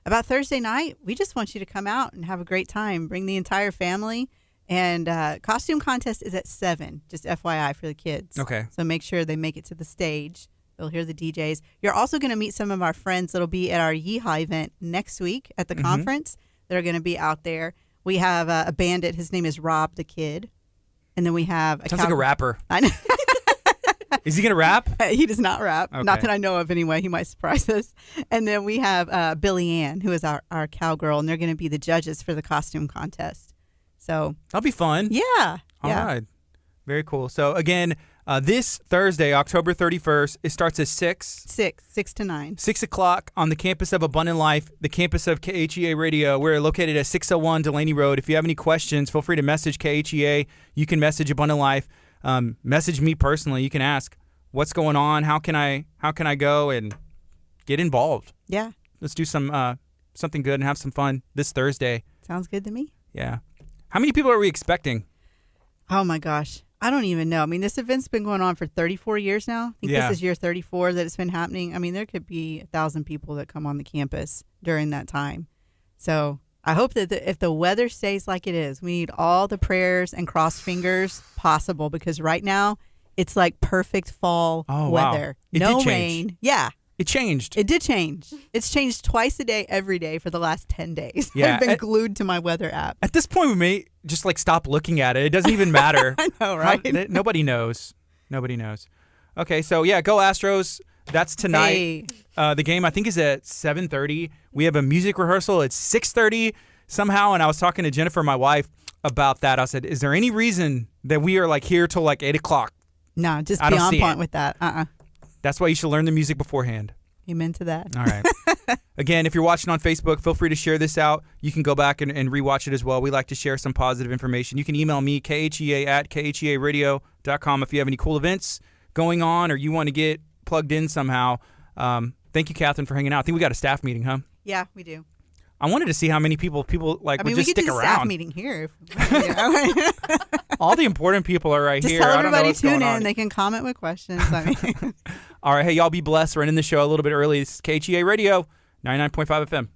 About Thursday night, we just want you to come out and have a great time. Bring the entire family. And costume contest is at 7, just FYI for the kids. Okay. So make sure they make it to the stage. They'll hear the DJs. You're also going to meet some of our friends that'll be at our YEHA event next week at the conference that are going to be out there. We have a bandit. His name is Rob the Kid. And then we have Sounds like a rapper. I know. Is he going to rap? He does not rap. Okay. Not that I know of anyway. He might surprise us. And then we have Billy Ann, who is our cowgirl, and they're going to be the judges for the costume contest. So That'll be fun. yeah. All right. Very cool. So again, this Thursday, October 31st, it starts at 6 to 9. 6 o'clock on the campus of Abundant Life, the campus of KHEA Radio. We're located at 601 Delaney Road. If you have any questions, feel free to message KHEA. You can message Abundant Life. Message me personally. You can ask, what's going on? How can I go and get involved? Yeah. Let's do something good and have some fun this Thursday. Sounds good to me. Yeah. How many people are we expecting? Oh, my gosh. I don't even know. I mean, this event's been going on for 34 years now. I think Yeah. this is year 34 that it's been happening. I mean, there could be 1,000 people that come on the campus during that time. So I hope that if the weather stays like it is, we need all the prayers and crossed fingers possible, because right now it's like perfect fall weather. It no did change. rain. Yeah. It changed. It did change. It's changed twice a day, every day for the last 10 days. Yeah. I've been glued to my weather app. At this point, we may just stop looking at it. It doesn't even matter. I know, right? Nobody knows. Nobody knows. Okay, so yeah, go Astros. That's tonight. Hey. The game, I think, is at 7:30. We have a music rehearsal at 6:30 somehow, and I was talking to Jennifer, my wife, about that. I said, is there any reason that we are here till 8 o'clock? No, just I be don't on see point it. with that. That's why you should learn the music beforehand. Amen to that. All right. Again, if you're watching on Facebook, feel free to share this out. You can go back and rewatch it as well. We like to share some positive information. You can email me, KHEA@KHEAradio.com, if you have any cool events going on or you want to get plugged in somehow. Thank you, Catherine, for hanging out. I think we got a staff meeting, huh? Yeah, we do. I wanted to see how many people I mean, would we just could stick do a around. staff meeting here. If All the important people are right just here. tell I don't know everybody what's tune going in. on. They can comment with questions. I mean, All right. Hey, y'all be blessed. We're ending the show a little bit early. This is KHEA Radio, 99.5 FM.